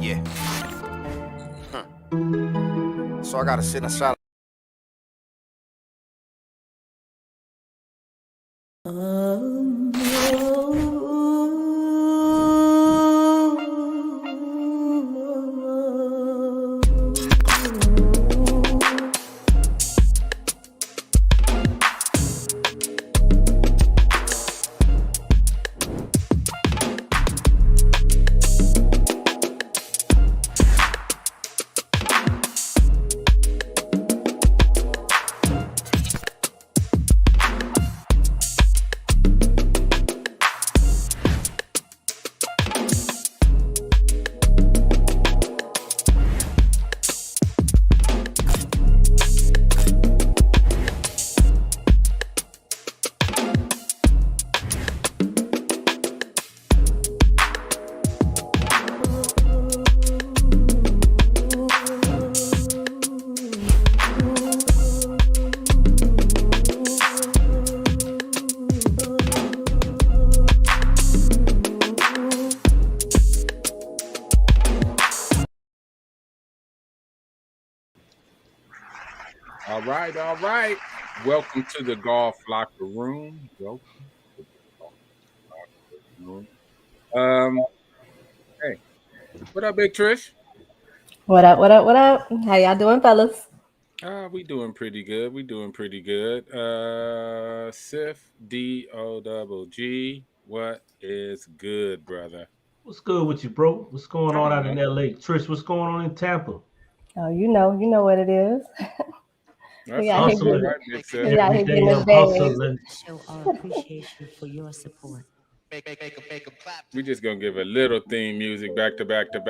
Yeah. So I gotta sit inside. All right. Welcome to the Golf Locker Room. Hey, what up, Big Trish? What up? How y'all doing, fellas? We doing pretty good. Sif D-O-double-G. What is good, brother? What's good with you, bro? What's going on out in LA? Trish, what's going on in Tampa? Oh, you know what it is. We out hustling. Every day I'm hustling. Show our appreciation for your support. We just gonna give a little theme music back to back. That's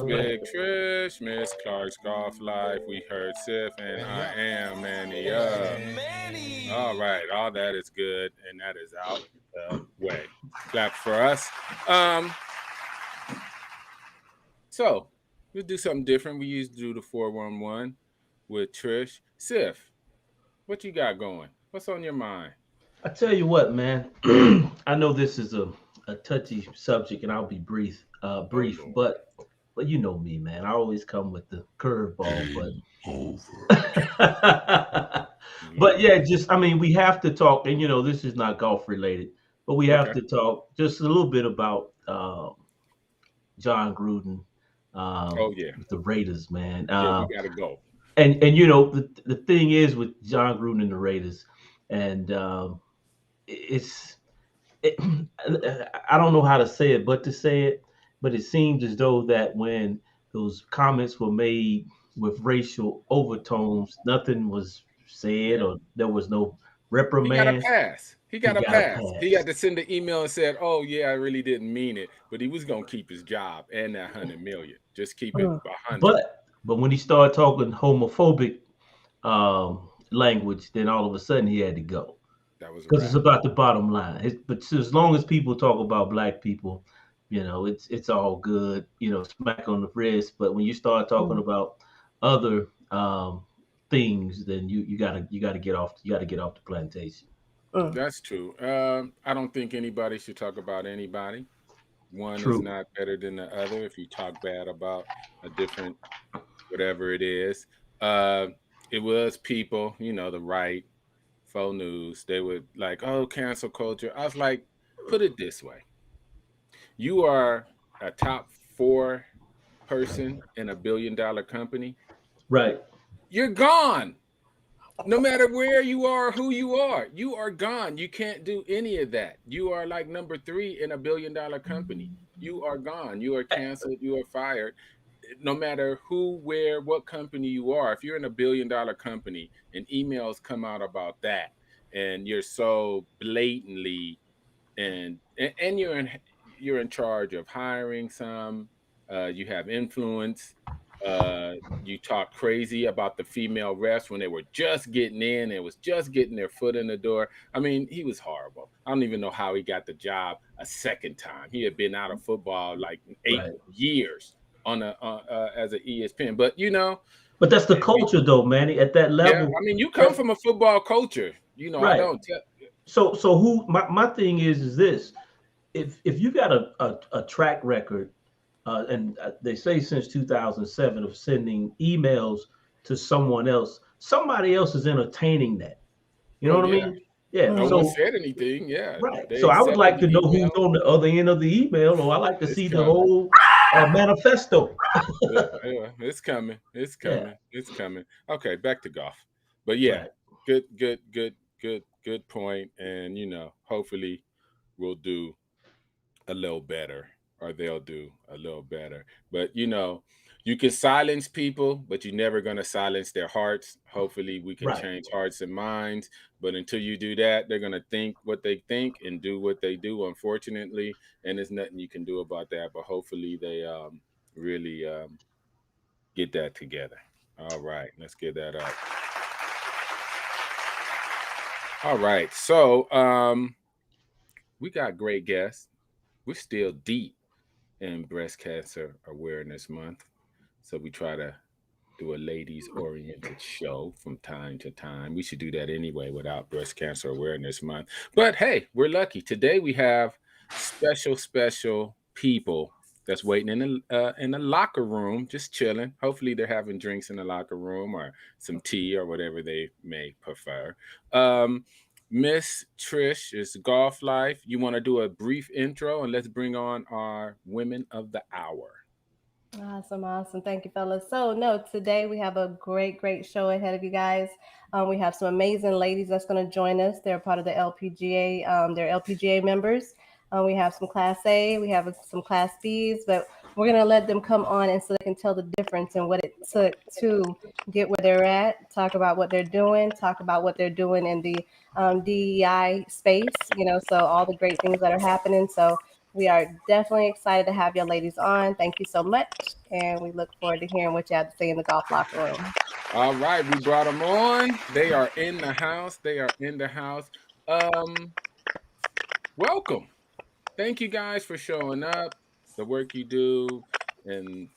Big Trish, Miss Clark's Golf Life. We heard Sif, and I am MannyUp. All right, all that is good, and that is out the way. Clap for us. So we'll do something different. We used to do the 411 with Trish. Sif, what you got going? What's on your mind? I tell you what, man. I know this is a touchy subject, and I'll be brief. But you know me, man. I always come with the curveball. But yeah, we have to talk, and this is not golf related, but we have to talk just a little bit about John Gruden. With the Raiders, man. We gotta go. And the thing is with John Gruden and the Raiders, and I don't know how to say it, but it seems as though that when those comments were made with racial overtones, nothing was said or there was no reprimand. He got a pass. He had to send an email and said, "Oh yeah, I really didn't mean it," but he was gonna keep his job and that $100 million. Just keep it 100. But when he started talking homophobic language, then all of a sudden he had to go. That was because it's about the bottom line. But as long as people talk about black people, it's all good. Smack on the wrist. But when you start talking about other things, then you gotta get off. You gotta get off the plantation. That's true. I don't think anybody should talk about anybody. One is not better than the other. If you talk bad about a different, whatever it is, it was people, the right, faux news. They would like, oh, cancel culture. I was like, put it this way: you are a top 4 person in a $1 billion company, right? You're gone. No matter where you are, who you are gone. You can't do any of that. You are like number 3 in a $1 billion company. You are gone. You are canceled. You are fired. No matter who, where, what company you are, if you're in a $1 billion company and emails come out about that, and you're so blatantly, and you're in charge of hiring some, you have influence. You talk crazy about the female refs when they were just getting in and was just getting their foot in the door. I mean, he was horrible. I don't even know how he got the job a second time. He had been out of football like 8 years on as an ESPN. But But that's the culture, though, Manny. At that level, yeah, I mean, you come from a football culture. Right. I don't. So who? My thing is this: if you got a track record and they say since 2007 of sending emails to someone else. Somebody else is entertaining that. You know Oh what I yeah. mean? Yeah. No Mhm. one So said anything. Yeah, right. they So I would accepted like the to know who's email. on the other end of the email, or I like to It's see the coming. whole manifesto. Yeah, yeah, it's coming. It's Yeah. coming. It's coming. Okay, back to golf. But yeah, Right. good point. And hopefully we'll do a little better, or they'll do a little better. But you can silence people, but you're never going to silence their hearts. Hopefully we can Right. change hearts and minds, but until you do that, they're going to think what they think and do what they do, unfortunately, and there's nothing you can do about that. But hopefully they really get that together. All right, let's get that up. All right, so we got great guests. We're still deep in Breast Cancer Awareness Month. So we try to do a ladies oriented show from time to time. We should do that anyway without Breast Cancer Awareness Month. But hey, we're lucky. Today we have special people that's waiting in the locker room, just chilling. Hopefully they're having drinks in the locker room or some tea or whatever they may prefer. Um, Miss Trish is Golf Life. You want to do a brief intro and let's bring on our women of the hour. Awesome, awesome. Thank you, fellas. So, no, today we have a great show ahead of you guys. We have some amazing ladies that's going to join us. They're part of the LPGA. They're LPGA members. We have some Class A, we have some Class Bs, but we're going to let them come on and so they can tell the difference and what it took to get where they're at, talk about what they're doing, talk about what they're doing in the DEI space, so all the great things that are happening. So, we are definitely excited to have your ladies on. Thank you so much. And we look forward to hearing what you have to say in the golf locker room. All right, we brought them on. They are in the house. They are in the house. Welcome. Thank you guys for showing up. The work you do and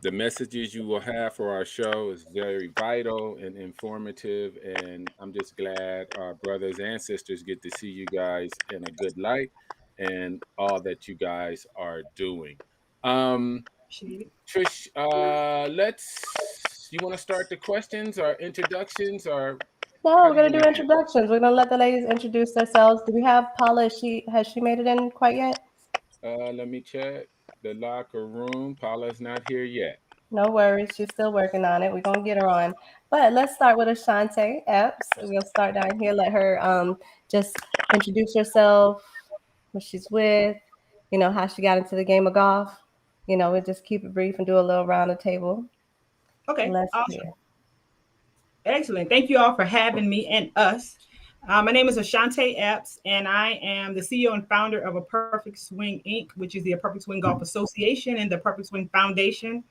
the messages you will have for our show is very vital and informative. And I'm just glad our brothers and sisters get to see you guys in a good light and all that you guys are doing. Trish, you want to start the questions or introductions, or No, how we're do you gonna want do to do? introductions. We're gonna let the ladies introduce themselves. Do we have Paula? Has she made it in quite yet? Let me check the locker room. Paula's not here yet. No worries, she's still working on it. We're gonna get her on. But let's start with Ashante Epps. We'll start down here. Let her just introduce herself, what she's with, how she got into the game of golf. We'll just keep it brief and do a little round of table. Okay, Let's awesome. hear. Excellent. Thank you all for having me and us. My name is Ashante Epps, and I am the CEO and founder of A Perfect Swing, Inc., which is the Perfect Swing Golf Association and the Perfect Swing Foundation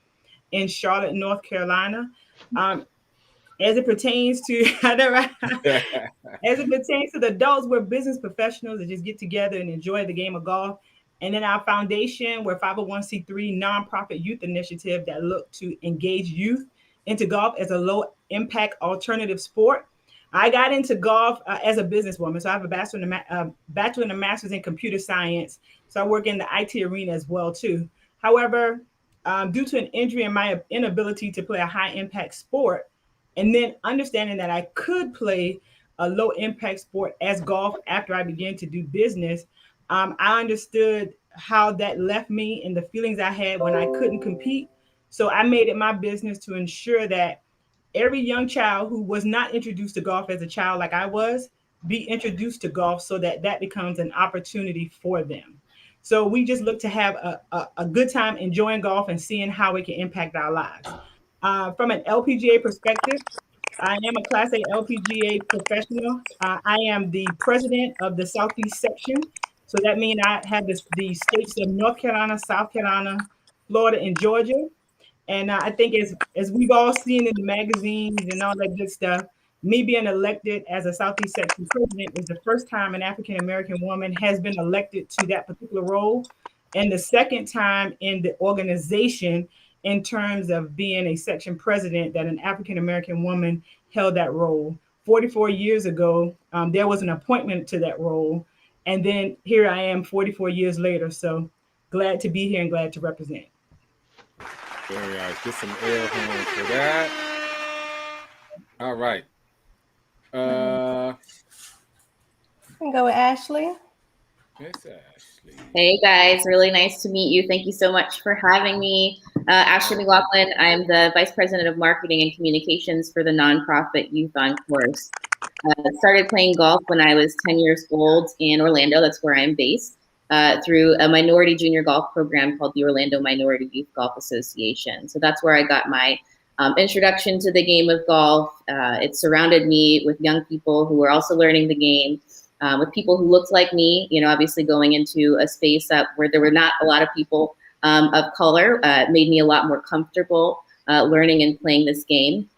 in Charlotte, North Carolina. As it pertains to, as it pertains to the adults, we're business professionals that just get together and enjoy the game of golf. And then our foundation, we're 501c3 nonprofit youth initiative that look to engage youth into golf as a low impact alternative sport. I got into golf as a businesswoman. So I have a bachelor and a master's in computer science. So I work in the IT arena as well, too. However, due to an injury and my inability to play a high impact sport, and then understanding that I could play a low impact sport as golf after I began to do business, I understood how that left me and the feelings I had when I couldn't compete. So I made it my business to ensure that every young child who was not introduced to golf as a child like I was, be introduced to golf so that that becomes an opportunity for them. So we just look to have a good time enjoying golf and seeing how it can impact our lives. From an LPGA perspective, I am a Class A LPGA professional. I am the president of the Southeast section. So that means I have the states of North Carolina, South Carolina, Florida, and Georgia. And I think as we've all seen in the magazines and all that good stuff, me being elected as a Southeast section president is the first time an African-American woman has been elected to that particular role. And the second time in the organization in terms of being a section president that an African-American woman held that role. 44 years ago, there was an appointment to that role. And then here I am 44 years later. So glad to be here and glad to represent. Very nice. Get some air horns for that. All right. We can go with Ashley. Miss Ashley. Hey guys, really nice to meet you. Thank you so much for having me. Ashley Mclaughlin, I'm the Vice President of Marketing and Communications for the nonprofit Youth on Course. Started playing golf when I was 10 years old in Orlando, that's where I'm based, through a minority junior golf program called the Orlando Minority Youth Golf Association. So that's where I got my introduction to the game of golf. It surrounded me with young people who were also learning the game. With people who looked like me, you know, obviously going into a space where there were not a lot of people of color made me a lot more comfortable learning and playing this game.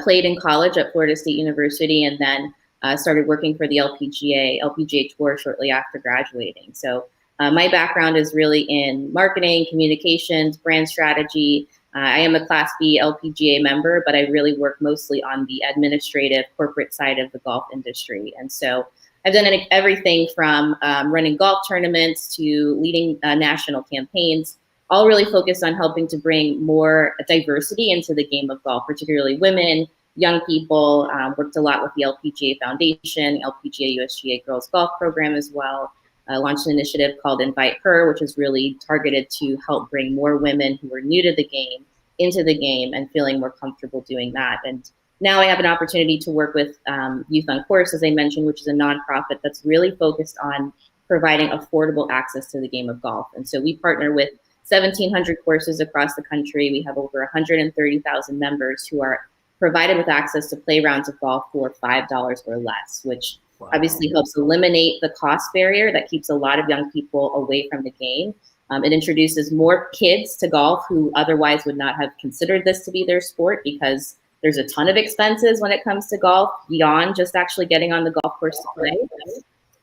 Played in college at Florida State University and then started working for the LPGA Tour shortly after graduating. So my background is really in marketing, communications, brand strategy. I am a Class B LPGA member, but I really work mostly on the administrative corporate side of the golf industry. And so I've done everything from running golf tournaments to leading national campaigns, all really focused on helping to bring more diversity into the game of golf, particularly women, young people. Worked a lot with the LPGA Foundation, LPGA USGA Girls Golf Program as well. Launched an initiative called Invite Her, which is really targeted to help bring more women who are new to the game into the game and feeling more comfortable doing that. And now I have an opportunity to work with Youth on Course, as I mentioned, which is a nonprofit that's really focused on providing affordable access to the game of golf. And so we partner with 1,700 courses across the country. We have over 130,000 members who are provided with access to play rounds of golf for $5 or less, which obviously helps eliminate the cost barrier that keeps a lot of young people away from the game. It introduces more kids to golf who otherwise would not have considered this to be their sport because there's a ton of expenses when it comes to golf beyond just actually getting on the golf course to play.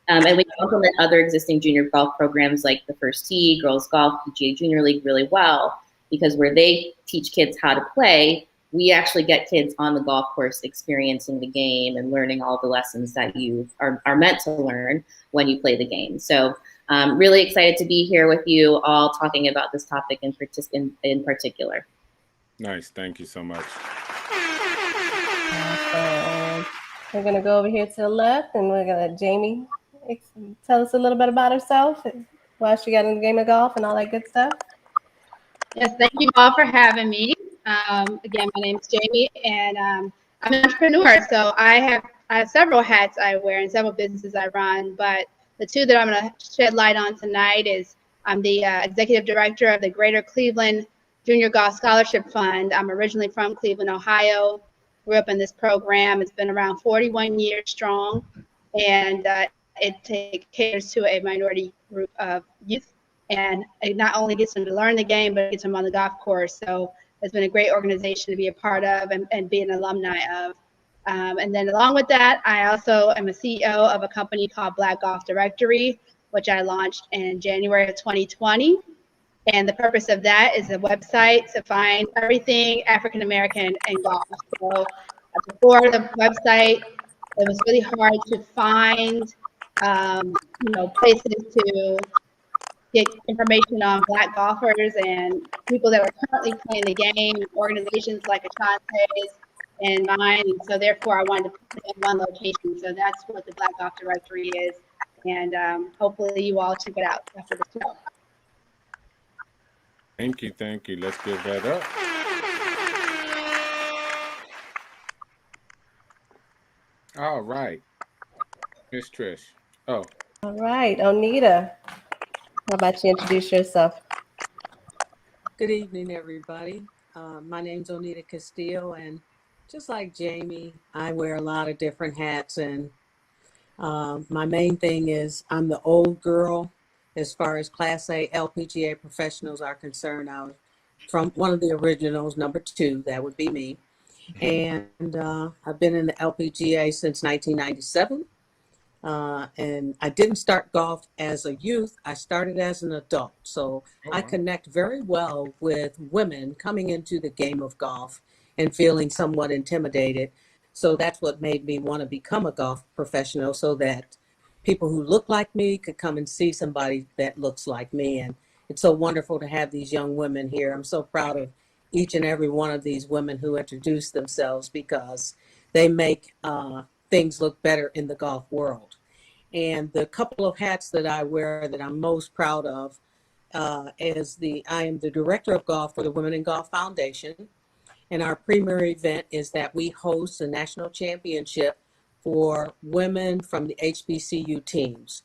And we complement other existing junior golf programs like the First Tee, Girls Golf, PGA Junior League really well, because where they teach kids how to play, we actually get kids on the golf course experiencing the game and learning all the lessons that you are meant to learn when you play the game. So really excited to be here with you all talking about this topic in particular. Nice, thank you so much. Awesome. We're going to go over here to the left and we're going to let Jamie tell us a little bit about herself, why she got in the game of golf and all that good stuff. Yes, thank you all for having me. Again, my name is Jamie and I'm an entrepreneur. So I have several hats I wear and several businesses I run, but the two that I'm going to shed light on tonight is I'm the executive director of the Greater Cleveland Junior Golf Scholarship Fund. I'm originally from Cleveland, Ohio. Grew up in this program. It's been around 41 years strong, and it caters to a minority group of youth. And it not only gets them to learn the game, but it gets them on the golf course. So it's been a great organization to be a part of and be an alumni of. And then along with that, I also am a CEO of a company called Black Golf Directory, which I launched in January of 2020. And the purpose of that is a website to find everything African American and golf. So before the website, it was really hard to find, places to get information on Black golfers and people that are currently playing the game, organizations like Ashante's and mine. And so therefore, I wanted to put it in one location. So that's what the Black Golf Directory is. And hopefully you all check it out after the show. Thank you. Let's give that up. All right, Miss Trish. Oh. All right, Onita, how about you introduce yourself? Good evening, everybody. My name's Jonita Castillo, and just like Jamie, I wear a lot of different hats, and my main thing is I'm the old girl as far as Class A LPGA professionals are concerned. I was from one of the originals, number 2, that would be me. And I've been in the LPGA since 1997. And I didn't start golf as a youth. I started as an adult. So I connect very well with women coming into the game of golf and feeling somewhat intimidated. So that's what made me want to become a golf professional, so that people who look like me could come and see somebody that looks like me it's so wonderful to have these young women here. I'm so proud of each and every one of these women who introduce themselves, because they make things look better in the golf world. And the couple of hats that I wear that I'm most proud of I am the director of golf for the Women in Golf Foundation. And our premier event is that we host a national championship for women from the HBCU teams.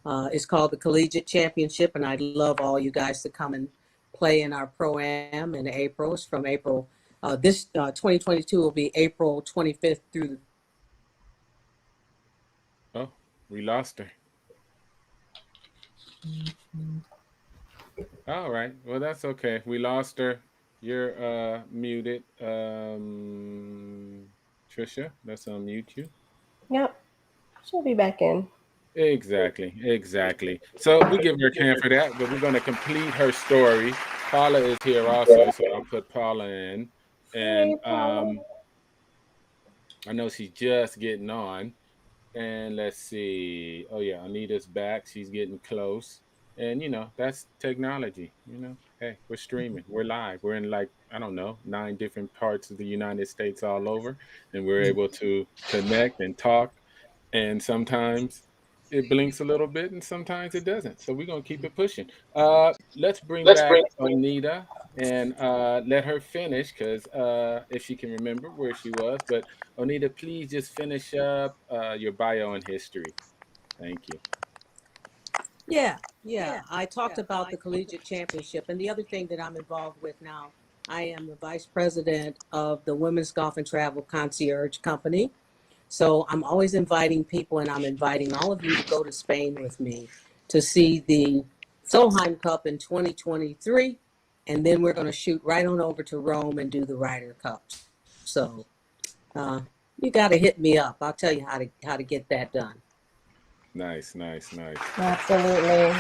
It's called the Collegiate Championship, and I'd love all you guys to come and play in our Pro-Am in April. It's from April. This 2022 will be April 25th through the... Oh, we lost her. All right. Well, that's okay. We lost her. You're muted. Tricia, let's unmute you. Yep. She'll be back in. Exactly. So we give her a hand for that, but we're going to complete her story. Paula is here also, so I'll put Paula in. And I know she's just getting on. And let's see. Oh, yeah, Anita's back. She's getting close. And, that's technology. Hey, we're streaming. We're live. We're in 9 different parts of the United States all over. And we're able to connect and talk. And sometimes it blinks a little bit and sometimes it doesn't. So we're going to keep it pushing. Let's bring back Anita and let her finish, because if she can remember where she was. But Anita, please just finish up your bio and history. Thank you. Yeah. I talked about the Collegiate Championship, and the other thing that I'm involved with now, I am the vice president of the Women's Golf and Travel Concierge Company. So I'm always inviting people, and I'm inviting all of you to go to Spain with me to see the Solheim Cup in 2023. And then we're going to shoot right on over to Rome and do the Ryder Cup. So you got to hit me up. I'll tell you how to get that done. Nice. Absolutely.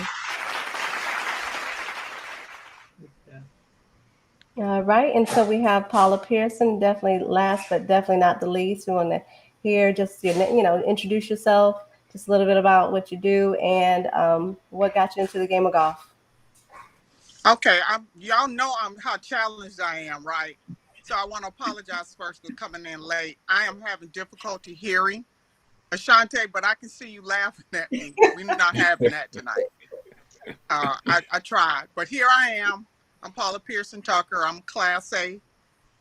All right. And so we have Paula Pearson, definitely last, but definitely not the least. We want to hear just, introduce yourself, just a little bit about what you do and what got you into the game of golf. Okay. Y'all know how challenged I am, right? So I want to apologize first for coming in late. I am having difficulty hearing Ashante, but I can see you laughing at me. We're not having that tonight. I tried, but here I am. I'm Paula Pearson Tucker. I'm Class A,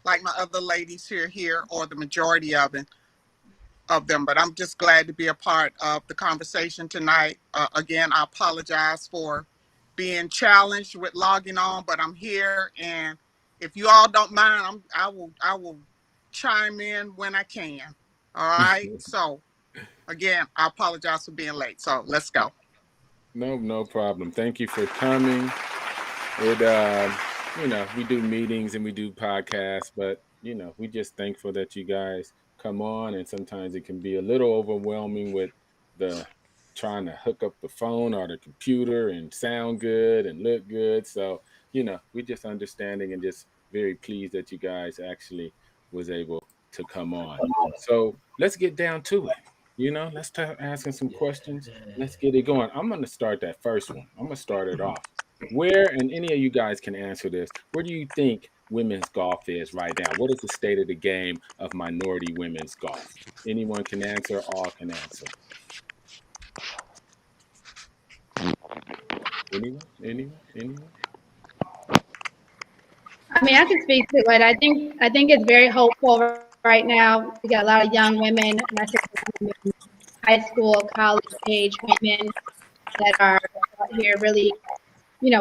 like my other ladies here, or the majority of them. But I'm just glad to be a part of the conversation tonight. Again, I apologize for being challenged with logging on, but I'm here, and if you all don't mind, I will chime in when I can. All right. So again, I apologize for being late. So let's go. No problem. Thank you for coming. We do meetings and we do podcasts, but we're just thankful that you guys come on, and sometimes it can be a little overwhelming with the trying to hook up the phone or the computer and sound good and look good. So, we're just understanding and just very pleased that you guys actually was able to come on. So let's get down to it. Let's start asking some questions. Let's get it going. I'm going to start that first one. I'm going to start it off. Where, and any of you guys can answer this, where do you think women's golf is right now? What is the state of the game of minority women's golf? Anyone can answer, all can answer. Anyone? I mean, I can speak to it. I think it's very hopeful right now. We got a lot of young women, not just women, high school, college age women that are out here really,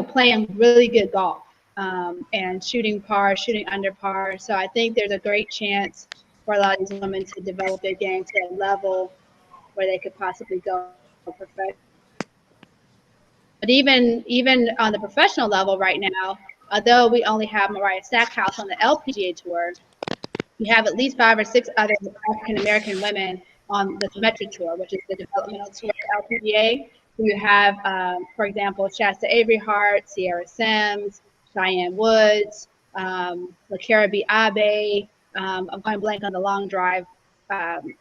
playing really good golf and shooting par, shooting under par. So I think there's a great chance for a lot of these women to develop their game to a level where they could possibly go professional. But even on the professional level right now, although we only have Mariah Stackhouse on the LPGA tour, we have at least 5 or 6 other African American women on the Metro Tour, which is the developmental tour of LPGA. You have, for example, Shasta Avery Hart, Sierra Sims, Cheyenne Woods, LaCara B. Abe. I'm going blank on the long drive.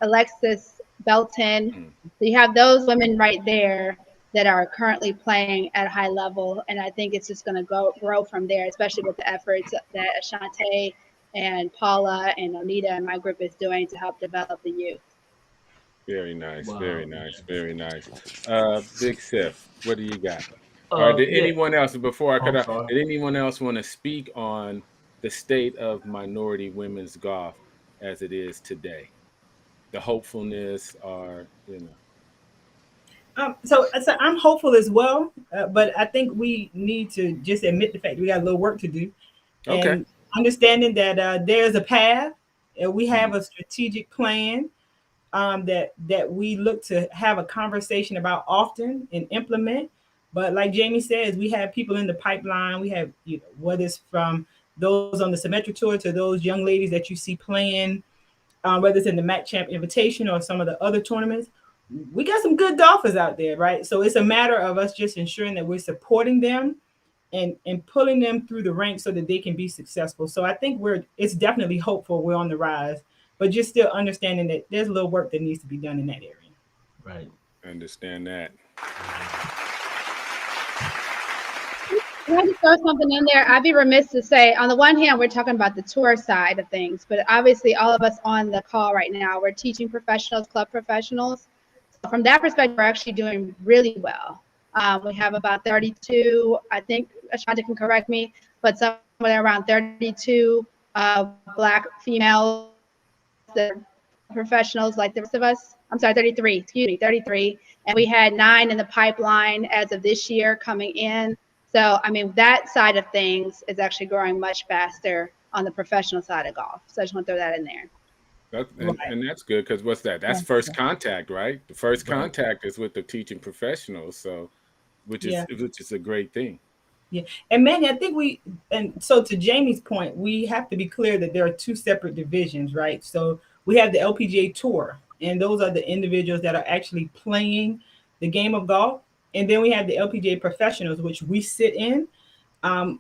Alexis Belton. So you have those women right there that are currently playing at a high level. And I think it's just going to grow from there, especially with the efforts that Ashante and Paula and Onita and my group is doing to help develop the youth. Very nice, Wow. very nice, very nice. Big Sif, what do you got? Did Yeah. anyone else before I Oh, cut I'm out? sorry. Did anyone else want to speak on the state of minority women's golf as it is today? The hopefulness, or So I'm hopeful as well, but I think we need to just admit the fact we got a little work to do, Okay. and understanding that there's a path, and we have a strategic plan that we look to have a conversation about often and implement. But like Jamie says, we have people in the pipeline. We have, whether it's from those on the Symmetric Tour to those young ladies that you see playing, whether it's in the Mac Champ Invitation or some of the other tournaments. We got some good golfers out there, right? So it's a matter of us just ensuring that we're supporting them and pulling them through the ranks so that they can be successful. So I think it's definitely hopeful we're on the rise, but just still understanding that there's a little work that needs to be done in that area. Right. Understand that. Can I just throw something in there? I'd be remiss to say, on the one hand, we're talking about the tour side of things, but obviously all of us on the call right now, we're teaching professionals, club professionals. So from that perspective, we're actually doing really well. We have about 32, I think, Ashante can correct me, but somewhere around 32 Black females that are professionals like the rest of us. I'm sorry, 33. And we had 9 in the pipeline as of this year coming in. So, I mean, that side of things is actually growing much faster on the professional side of golf. So I just want to throw that in there. And that's good, because what's that? That's first contact, right? The first contact is with the teaching professionals, so which is a great thing. Yeah, and Manny, I think so to Jamie's point, we have to be clear that there are 2 separate divisions, right? So we have the LPGA Tour, and those are the individuals that are actually playing the game of golf. And then we have the LPGA Professionals, which we sit in,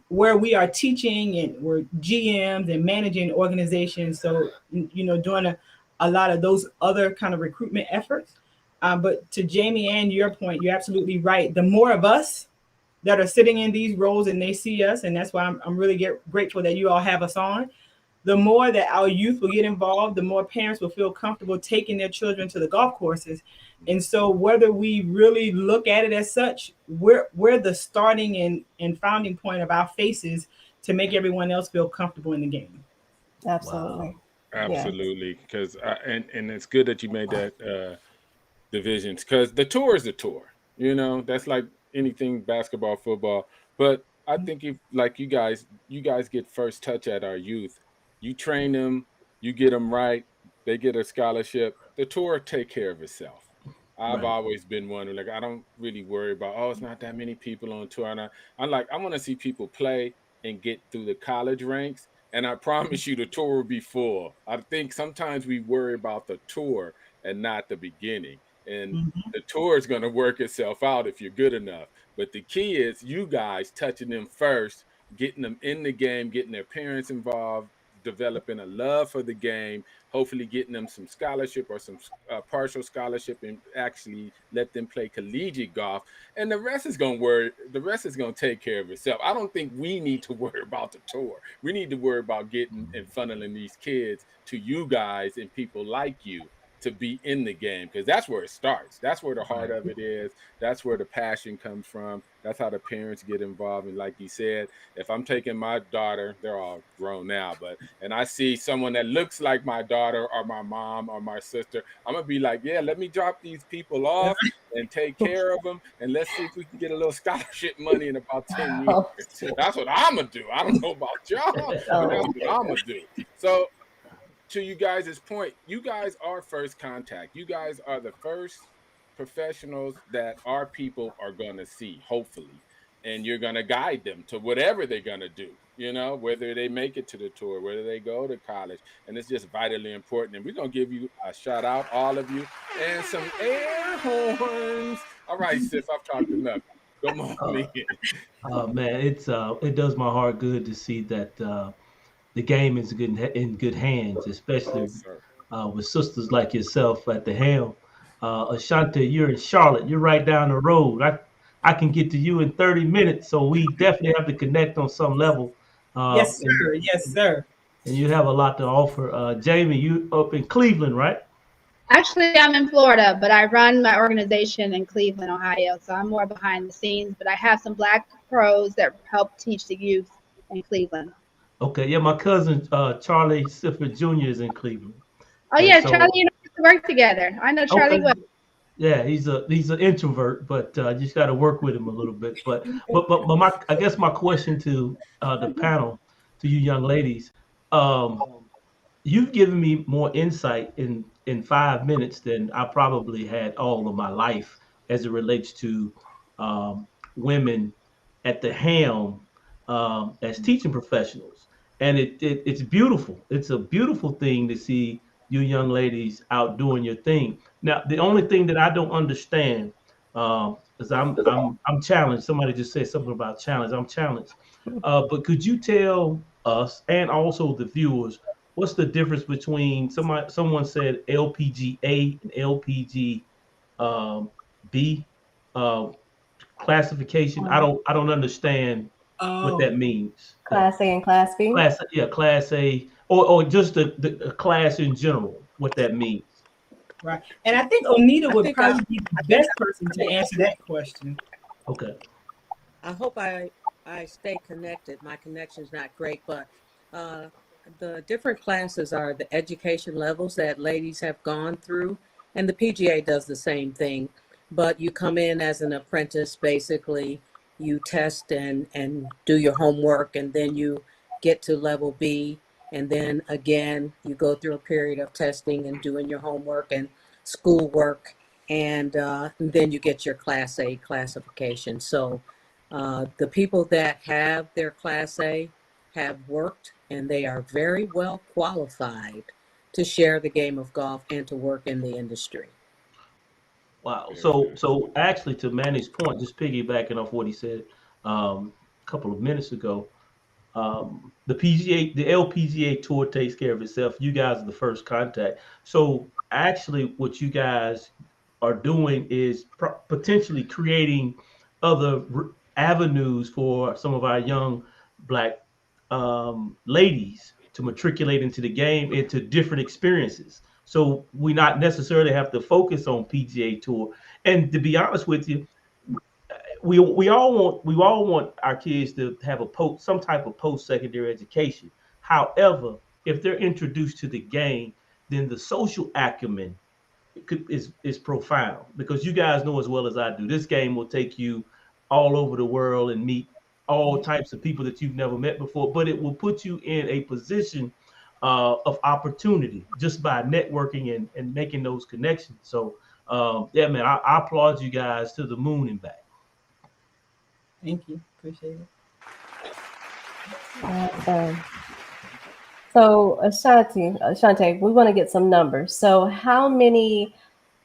where we are teaching and we're GMs and managing organizations. So, doing a lot of those other kind of recruitment efforts. But to Jamie and your point, you're absolutely right. The more of us that are sitting in these roles and they see us, and that's why I'm really grateful that you all have us on, the more that our youth will get involved, the more parents will feel comfortable taking their children to the golf courses. And so whether we really look at it as such, we're the starting and founding point of our faces to make everyone else feel comfortable in the game. Absolutely. Wow. Absolutely, because and it's good that you made that divisions, because the tour is the tour. That's like anything basketball, football. But I think if, like you guys get first touch at our youth, you train them, you get them right, they get a scholarship. The tour take care of itself. I've always been one who, like, I don't really worry about, it's not that many people on tour. And I want to see people play and get through the college ranks. And I promise you, the tour will be full. I think sometimes we worry about the tour and not the beginning. And the tour is going to work itself out if you're good enough. But the key is you guys touching them first, getting them in the game, getting their parents involved, developing a love for the game, hopefully getting them some scholarship or some partial scholarship, and actually let them play collegiate golf. And the rest is going to take care of itself. I don't think we need to worry about the tour. We need to worry about getting and funneling these kids to you guys and people like you to be in the game, because that's where it starts. That's where the heart of it is. That's where the passion comes from. That's how the parents get involved. And like you said, if I'm taking my daughter, they're all grown now, and I see someone that looks like my daughter or my mom or my sister, I'm gonna be like, yeah, let me drop these people off and take care of them, and let's see if we can get a little scholarship money in about 10 years. That's what I'm gonna do. I don't know about y'all, but that's what I'm gonna do. So, to you guys' point, you guys are first contact. You guys are the first professionals that our people are going to see, hopefully. And you're going to guide them to whatever they're going to do, whether they make it to the tour, whether they go to college. And it's just vitally important. And we're going to give you a shout out, all of you, and some air horns. All right, Sif, I've talked enough. Come on in. Man, it does my heart good to see that the game is in good hands, especially with sisters like yourself at the helm. Ashanti, you're in Charlotte. You're right down the road. I can get to you in 30 minutes, so we definitely have to connect on some level. Yes, sir. Yes, sir. And you have a lot to offer. Jamie, you up in Cleveland, right? Actually, I'm in Florida, but I run my organization in Cleveland, Ohio. So I'm more behind the scenes, but I have some Black pros that help teach the youth in Cleveland. Okay, yeah, my cousin Charlie Sifford Jr. is in Cleveland. Oh, And yeah, so, Charlie, you know, we used to work together. I know Charlie well. Yeah, he's an introvert, but you just got to work with him a little bit. But I guess my question to the panel, to you young ladies, you've given me more insight in 5 minutes than I probably had all of my life as it relates to women at the helm as teaching professionals, and it's beautiful. It's a beautiful thing to see you young ladies out doing your thing. Now, the only thing that I don't understand is I'm challenged. Somebody just said something about challenge. I'm challenged. But could you tell us and also the viewers what's the difference between someone said LPGA and LPG B classification? I don't understand what that means. Class A and Class B. Class A or just the class in general. What that means. Right, and I think Onita would probably be the best person to answer that question. Okay. I hope I stay connected. My connection's not great, but the different classes are the education levels that ladies have gone through, and the PGA does the same thing. But you come in as an apprentice, basically, you test and do your homework, and then you get to level B, and then again, you go through a period of testing and doing your homework and schoolwork, and then you get your Class A classification. So the people that have their Class A have worked, and they are very well qualified to share the game of golf and to work in the industry. Wow. So actually, to Manny's point, just piggybacking off what he said a couple of minutes ago, the LPGA tour takes care of itself. You guys are the first contact. So actually, what you guys are doing is potentially creating other avenues for some of our young Black ladies to matriculate into the game, into different experiences. So we not necessarily have to focus on PGA Tour. And to be honest with you, we all want our kids to have some type of post-secondary education. However, if they're introduced to the game, then the social acumen is profound, because you guys know as well as I do, this game will take you all over the world and meet all types of people that you've never met before, but it will put you in a position of opportunity just by networking and making those connections. So yeah, man, I applaud you guys to the moon and back. Thank you. Appreciate it. Awesome. So Ashanti, we want to get some numbers. So how many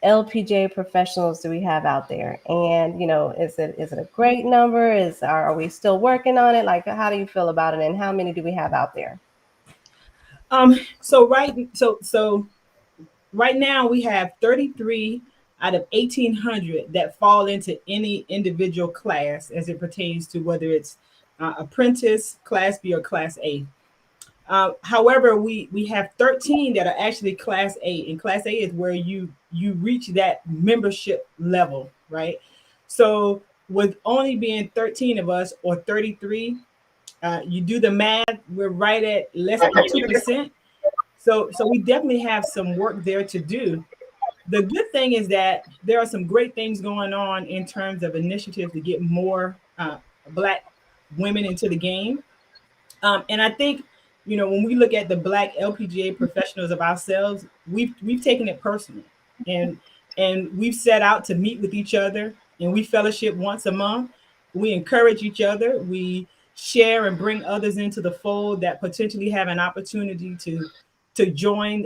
LPGA professionals do we have out there? And is it a great number? Are we still working on it? Like, how do you feel about it? And how many do we have out there? So right now we have 33 out of 1,800 that fall into any individual class as it pertains to whether it's apprentice, Class B, or Class A. However, we have 13 that are actually Class A, and Class A is where you reach that membership level, right? So with only being 13 of us or 33, you do the math, we're right at less than 2%. So we definitely have some work there to do. The good thing is that there are some great things going on in terms of initiatives to get more Black women into the game. And I think, when we look at the Black LPGA professionals of ourselves, we've taken it personal, and we've set out to meet with each other, and we fellowship once a month. We encourage each other. We share and bring others into the fold that potentially have an opportunity to join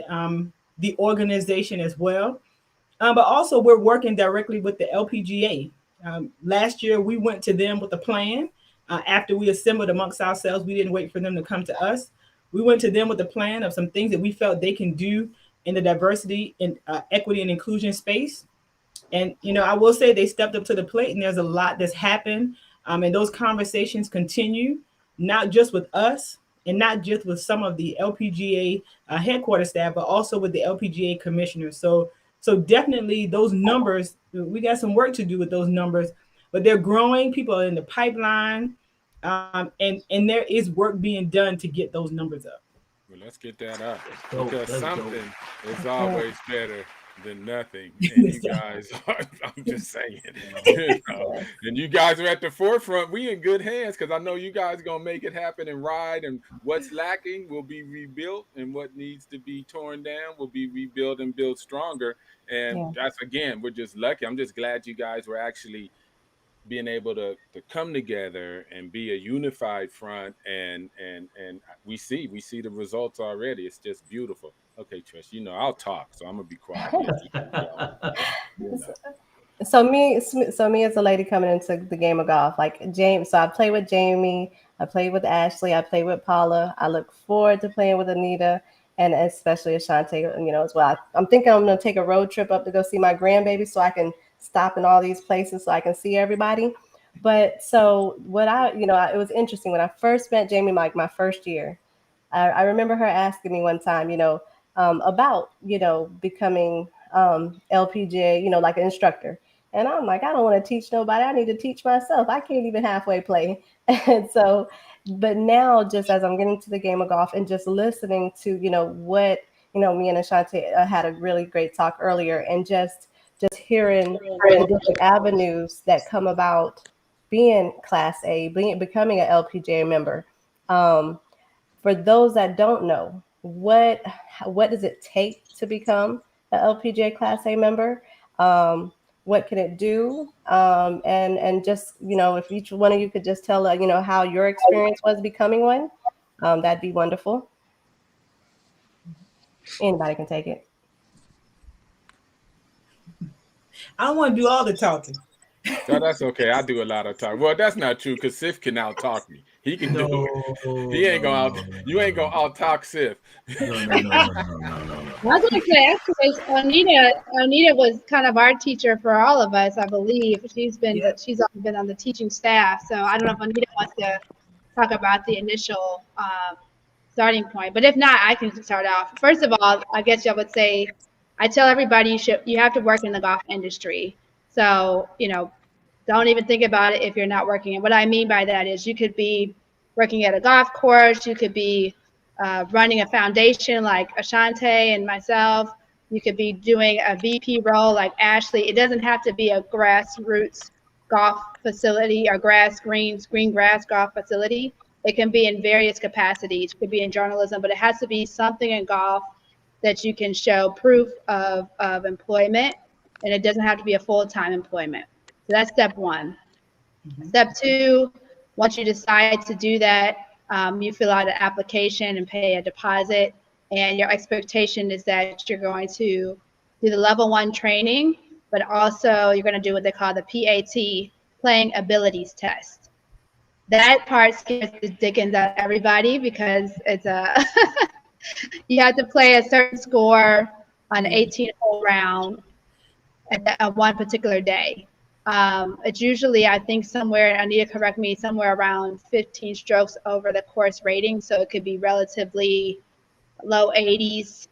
the organization as well. But also we're working directly with the LPGA. Last year, we went to them with a plan. After we assembled amongst ourselves, we didn't wait for them to come to us. We went to them with a plan of some things that we felt they can do in the diversity and equity and inclusion space. And, you know, I will say they stepped up to the plate, and there's a lot that's happened. And those conversations continue, not just with us and not just with some of the LPGA headquarters staff, but also with the LPGA commissioners. So definitely those numbers, we got some work to do with those numbers, but they're growing. People are in the pipeline, and there is work being done to get those numbers up. Well, let's get that up, dope. because That's something dope. is always better than nothing. And you guys are, I'm just saying, you know, and you guys are at the forefront. We in good hands, because I know you guys are going to make it happen and ride, and what's lacking will be rebuilt, and what needs to be torn down will be rebuilt and built stronger. And that's, again, we're just lucky. I'm just glad you guys were actually being able to come together and be a unified front, and we see the results already. It's just beautiful. Okay, Trish, you know I'll talk, so I'm gonna be quiet. So me as a lady coming into the game of golf, like James. So I play with Jamie, I play with Ashley, I play with Paula. I look forward to playing with Anita, and especially Ashante, you know, as well. I'm thinking I'm gonna take a road trip up to go see my grandbaby, so I can stop in all these places so I can see everybody. But so what it was interesting when I first met Jamie, like my first year. I remember her asking me one time, about, becoming LPGA, like an instructor. And I'm like, I don't want to teach nobody. I need to teach myself. I can't even halfway play. And so, but now just as I'm getting to the game of golf and just listening to, what, me and Ashante had a really great talk earlier, and just hearing the different avenues that come about being Class A, becoming an LPGA member. For those that don't know, what does it take to become an LPGA Class A member? What can it do? And just, if each one of you could just tell, how your experience was becoming one, that'd be wonderful. Anybody can take it. I don't want to do all the talking. So that's okay. I do a lot of talking. Well, that's not true, because Sif can out talk me. He can do it. He ain't gonna you ain't gonna out talk Sif. No. I was going to say, actually, Anita was kind of our teacher for all of us, I believe. She's been on the teaching staff, so I don't know if Anita wants to talk about the initial starting point. But if not, I can start off. First of all, I guess I would say, I tell everybody you have to work in the golf industry. So, don't even think about it if you're not working. And what I mean by that is you could be working at a golf course, you could be running a foundation like Ashante and myself, you could be doing a VP role like Ashley. It doesn't have to be a grassroots golf facility or green grass golf facility. It can be in various capacities. It could be in journalism, but it has to be something in golf that you can show proof of employment, and it doesn't have to be a full-time employment. So that's step one. Mm-hmm. Step two, once you decide to do that, you fill out an application and pay a deposit, and your expectation is that you're going to do the level 1 training, but also you're going to do what they call the PAT, playing abilities test. That part scares the dickens out of everybody, because it's you have to play a certain score on an 18-hole round at one particular day. It's usually, I think, I need to correct me, somewhere around 15 strokes over the course rating. So it could be relatively low 80s,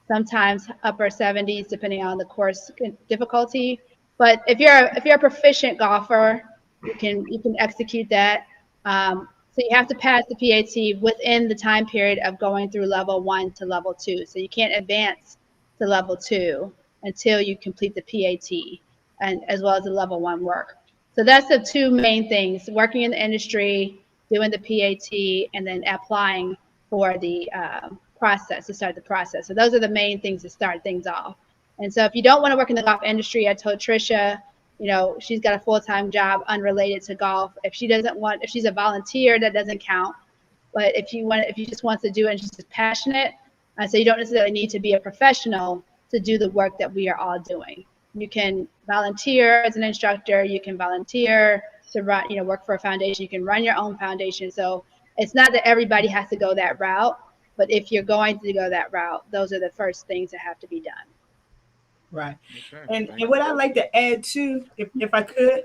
sometimes upper 70s, depending on the course difficulty. But if you're a proficient golfer, you can execute that. So you have to pass the PAT within the time period of going through level 1 to level 2. So you can't advance to level 2 until you complete the PAT, and as well as the level 1 work. So that's the two main things: working in the industry, doing the PAT, and then applying for the process, to start the process. So those are the main things to start things off. And so if you don't want to work in the golf industry, I told Tricia, she's got a full-time job unrelated to golf. If she's a volunteer, that doesn't count. But if you just want to do it and she's just passionate, so you don't necessarily need to be a professional to do the work that we are all doing. You can volunteer as an instructor. You can volunteer to run, work for a foundation. You can run your own foundation. So it's not that everybody has to go that route, but if you're going to go that route, those are the first things that have to be done. Right. Okay, And what I'd like to add too, if I could,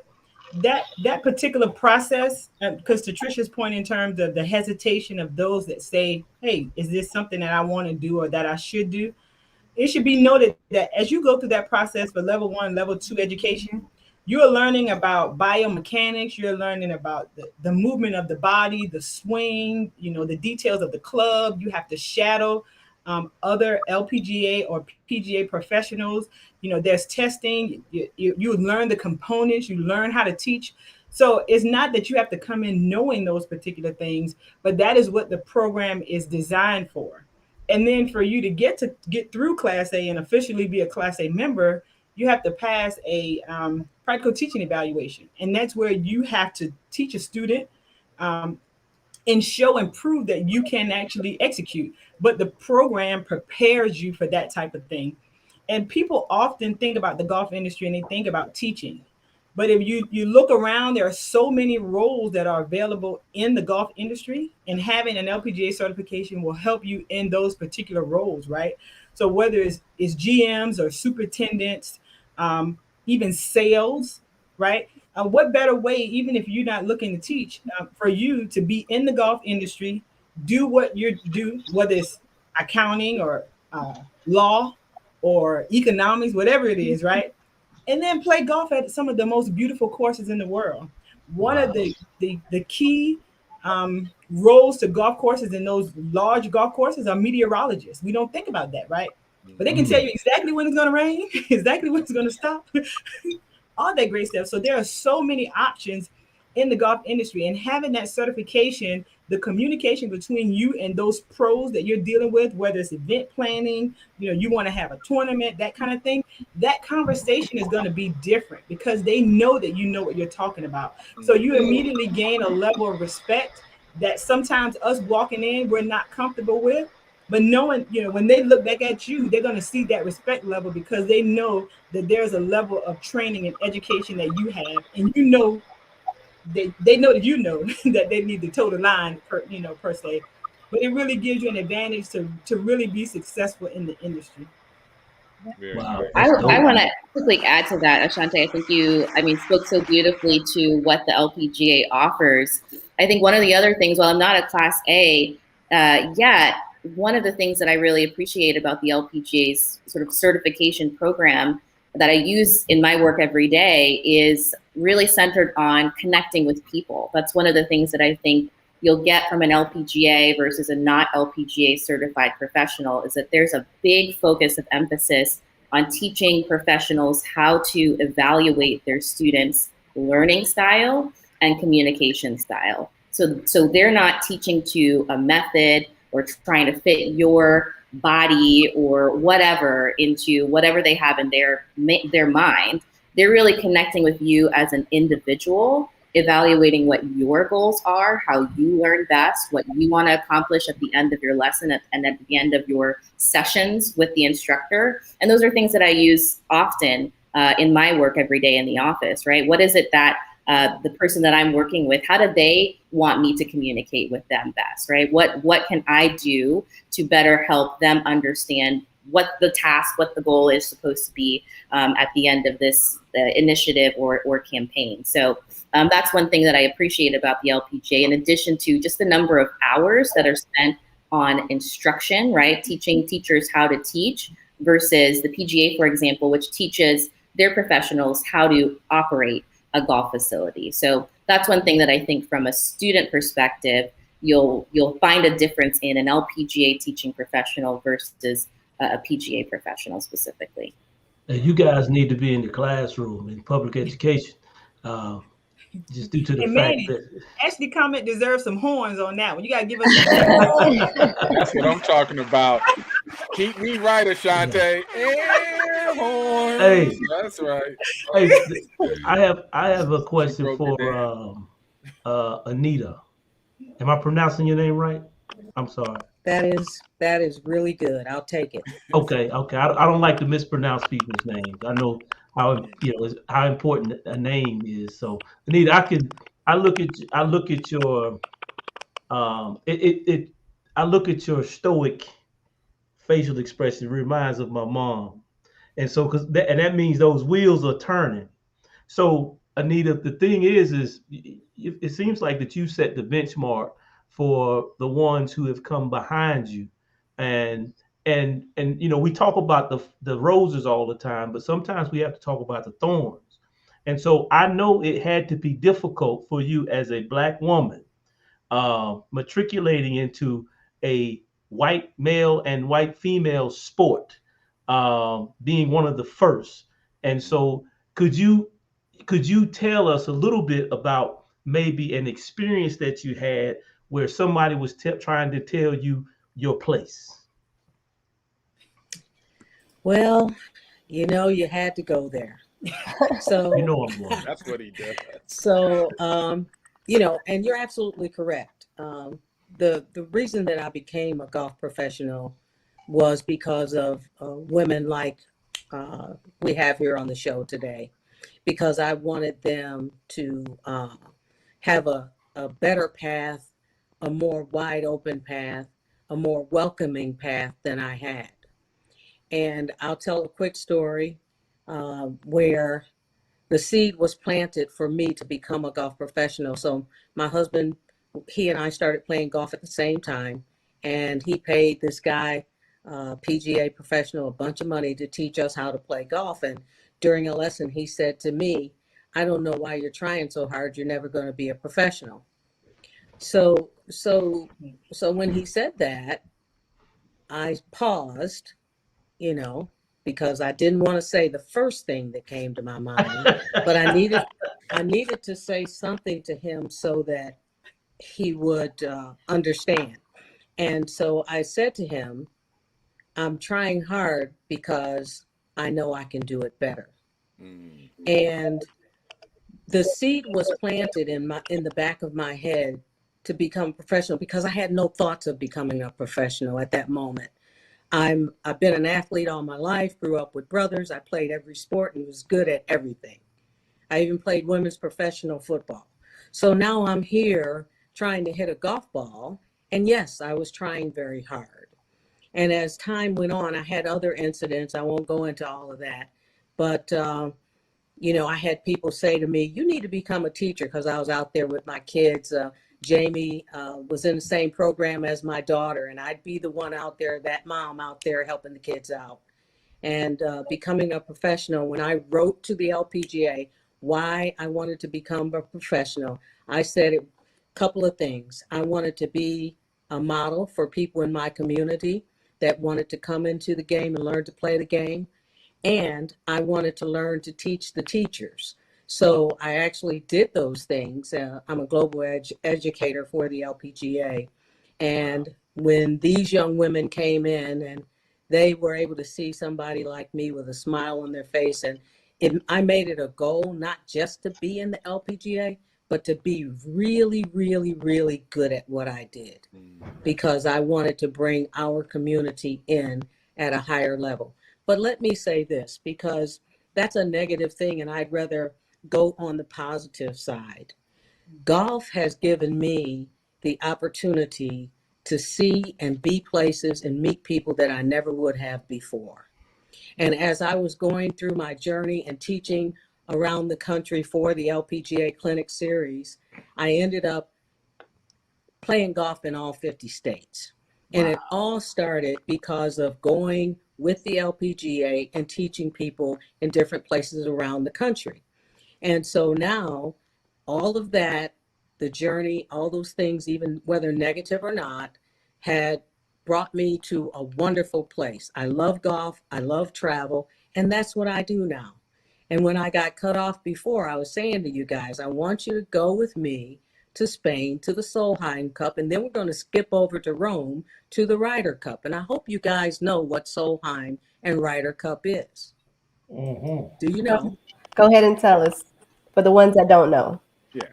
that particular process, because to Tricia's point in terms of the hesitation of those that say, hey, is this something that I want to do or that I should do? It should be noted that as you go through that process for level 1, level 2 education, you're learning about biomechanics, you're learning about the movement of the body, the swing, the details of the club. You have to shadow other LPGA or PGA professionals. There's testing. You learn the components, you learn how to teach. So it's not that you have to come in knowing those particular things, but that is what the program is designed for. And then for you to get through Class A and officially be a Class A member, you have to pass a practical teaching evaluation. And that's where you have to teach a student and show and prove that you can actually execute. But the program prepares you for that type of thing. And people often think about the golf industry and they think about teaching. But if you look around, there are so many roles that are available in the golf industry, and having an LPGA certification will help you in those particular roles, right? So whether it's GMs or superintendents, even sales, right? What better way, even if you're not looking to teach, for you to be in the golf industry, do what you do, whether it's accounting or law or economics, whatever it is, right? And then play golf at some of the most beautiful courses in the world. One of the key roles to golf courses in those large golf courses are meteorologists. We don't think about that, right? But they can tell you exactly when it's going to rain, exactly when it's going to stop, all that great stuff. So there are so many options in the golf industry, and having that certification, the communication between you and those pros that you're dealing with, whether it's event planning, you want to have a tournament, that kind of thing, that conversation is going to be different because they know that you know what you're talking about. So you immediately gain a level of respect that sometimes us walking in, we're not comfortable with. But knowing, when they look back at you, they're going to see that respect level because they know that there's a level of training and education that you have, and they know that that they need to toe the line per se, but it really gives you an advantage to really be successful in the industry. Wow. I want to quickly add to that, Ashante. I think you spoke so beautifully to what the LPGA offers. I think one of the other things, while I'm not a Class A yet, one of the things that I really appreciate about the LPGA's sort of certification program that I use in my work every day is really centered on connecting with people. That's one of the things that I think you'll get from an LPGA versus a not LPGA certified professional is that there's a big focus of emphasis on teaching professionals how to evaluate their students' learning style and communication style. So they're not teaching to a method or trying to fit your body or whatever into whatever they have in their mind. They're really connecting with you as an individual, evaluating what your goals are, how you learn best, what you want to accomplish at the end of your lesson and at the end of your sessions with the instructor. And those are things that I use often in my work every day in the office, right? What is it that the person that I'm working with, how do they want me to communicate with them best, right? What can I do to better help them understand what the task, what the goal is supposed to be at the end of this initiative or campaign. So that's one thing that I appreciate about the LPGA, in addition to just the number of hours that are spent on instruction, right? Teaching teachers how to teach versus the PGA, for example, which teaches their professionals how to operate a golf facility. So that's one thing that I think from a student perspective, you'll find a difference in an LPGA teaching professional versus a PGA professional specifically. You guys need to be in the classroom in public education, just due to the fact that Ashley comment deserves some horns on that one. You got to give us That's what I'm talking about. Keep me right, Ashante. Air horns. Hey, that's right. Hey, I have a question for Anita. Am I pronouncing your name right? I'm sorry. That is really good. I'll take it. Okay. I don't like to mispronounce people's names. I know how how important a name is. So Anita, I look at your I look at your stoic facial expression. It reminds of my mom. And so, that means those wheels are turning. So, Anita, the thing is it seems like that you set the benchmark for the ones who have come behind you. And we talk about the roses all the time, but sometimes we have to talk about the thorns. And so I know it had to be difficult for you as a Black woman, matriculating into a white male and white female sport, being one of the first. And so could you tell us a little bit about maybe an experience that you had where somebody was trying to tell you your place? Well, you had to go there. So I'm going. That's what he does. So, and you're absolutely correct. The reason that I became a golf professional was because of women like we have here on the show today, because I wanted them to have a better path, a more wide open path, a more welcoming path than I had. And I'll tell a quick story where the seed was planted for me to become a golf professional. So my husband, he and I started playing golf at the same time, and he paid this guy, PGA professional, a bunch of money to teach us how to play golf. And during a lesson, he said to me, "I don't know why you're trying so hard. You're never going to be a professional." So when he said that, I paused, because I didn't want to say the first thing that came to my mind, but I needed to say something to him so that he would understand. And so I said to him, "I'm trying hard because I know I can do it better." And the seed was planted in the back of my head to become a professional, because I had no thoughts of becoming a professional at that moment. I've been an athlete all my life, grew up with brothers. I played every sport and was good at everything. I even played women's professional football. So now I'm here trying to hit a golf ball. And yes, I was trying very hard. And as time went on, I had other incidents. I won't go into all of that. But, I had people say to me, "You need to become a teacher," because I was out there with my kids. Jamie was in the same program as my daughter, and I'd be the one out there, that mom out there helping the kids out. And becoming a professional, when I wrote to the LPGA why I wanted to become a professional, I said a couple of things. I wanted to be a model for people in my community that wanted to come into the game and learn to play the game. And I wanted to learn to teach the teachers. So I actually did those things. I'm a global educator for the LPGA. And when these young women came in and they were able to see somebody like me with a smile on their face, and I made it a goal not just to be in the LPGA, but to be really, really, really good at what I did, because I wanted to bring our community in at a higher level. But let me say this, because that's a negative thing, and I'd rather go on the positive side. Golf has given me the opportunity to see and be places and meet people that I never would have before. And as I was going through my journey and teaching around the country for the LPGA Clinic Series, I ended up playing golf in all 50 states. Wow. And it all started because of going with the LPGA and teaching people in different places around the country. And so now all of that, the journey, all those things, even whether negative or not, had brought me to a wonderful place. I love golf, I love travel, and that's what I do now. And when I got cut off before, I was saying to you guys, I want you to go with me to Spain, to the Solheim Cup, and then we're going to skip over to Rome to the Ryder Cup. And I hope you guys know what Solheim and Ryder Cup is. Mm-hmm. Do you know? Go ahead and tell us, for the ones that don't know. Yeah.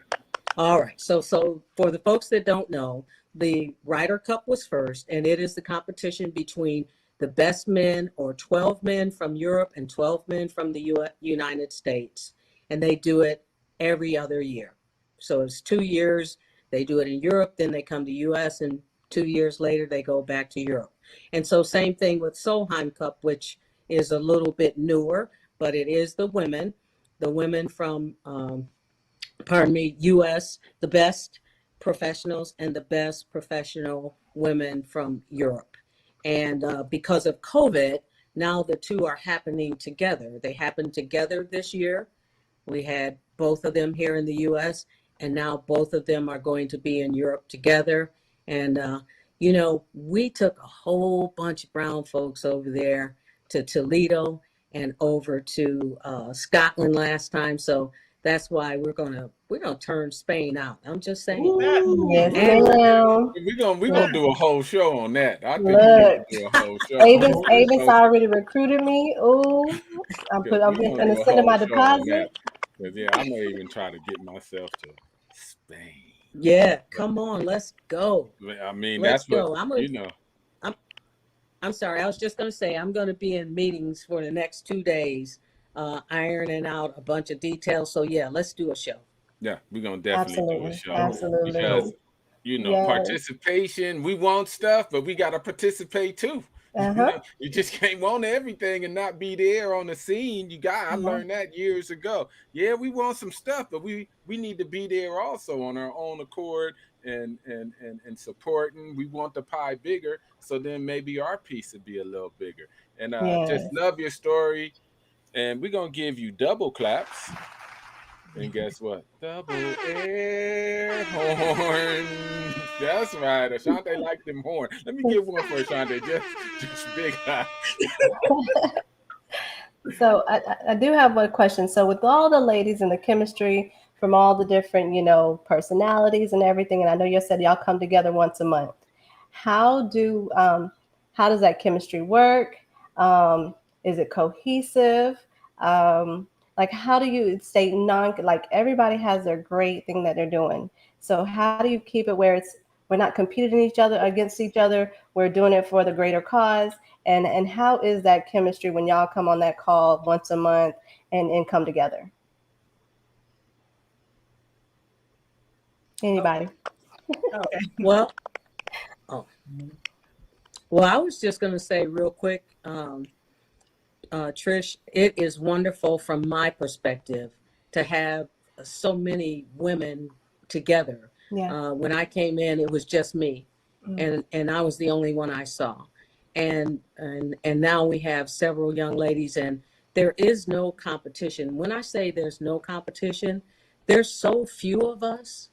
All right. So for the folks that don't know, the Ryder Cup was first, and it is the competition between the best men, or 12 men from Europe and 12 men from the United States. And they do it every other year. So it's 2 years. They do it in Europe, then they come to US, and 2 years later they go back to Europe. And so same thing with Solheim Cup, which is a little bit newer, but it is the women from, pardon me, U.S., the best professionals and the best professional women from Europe. And because of COVID, now the two are happening together. They happened together this year. We had both of them here in the U.S., and now both of them are going to be in Europe together. And, you know, we took a whole bunch of brown folks over there to Toledo and over to Scotland last time. So that's why we're gonna turn Spain out. I'm just saying. Yes, And ma'am. We're gonna do a whole show on that. I think we're Look, gonna do a whole show. Avis already recruited me. Oh, I'm We're gonna gonna do a send him my whole show on deposit. that. 'Cause, yeah, I may even try to get myself to Spain. yeah, come on, let's go. I mean, Let's that's go. what you know. I'm sorry. I was just going to say I'm going to be in meetings for the next 2 days, ironing out a bunch of details. So yeah, let's do a show. Yeah, we're gonna definitely do a Absolutely, show absolutely. because you know Yes. participation. We want stuff, but we gotta participate too. You know, Uh-huh. you just can't want everything and not be there on the scene. I learned that years ago. Yeah, we want some stuff, but we need to be there also on our own accord and supporting. We want the pie bigger, so then maybe our piece would be a little bigger. And just Yes. love your story, and we're gonna give you double claps. And guess what? Double air horn. That's right. Ashante liked them horn. Let me give one for Ashante. Just big high. So I do have one question. So with all the ladies and the chemistry from all the different, you know, personalities and everything, and I know you said y'all come together once a month. How does that chemistry work? Is it cohesive? Like how do you stay like everybody has their great thing that they're doing. So how do you keep it where we're not competing against each other, we're doing it for the greater cause? And how is that chemistry when y'all come on that call once a month and come together? Anybody? Okay. Well, I was just going to say real quick, Trish, it is wonderful from my perspective to have so many women together. Yeah. When I came in, it was just me, and I was the only one I saw, and now we have several young ladies, and there is no competition. When I say there's no competition, there's so few of us.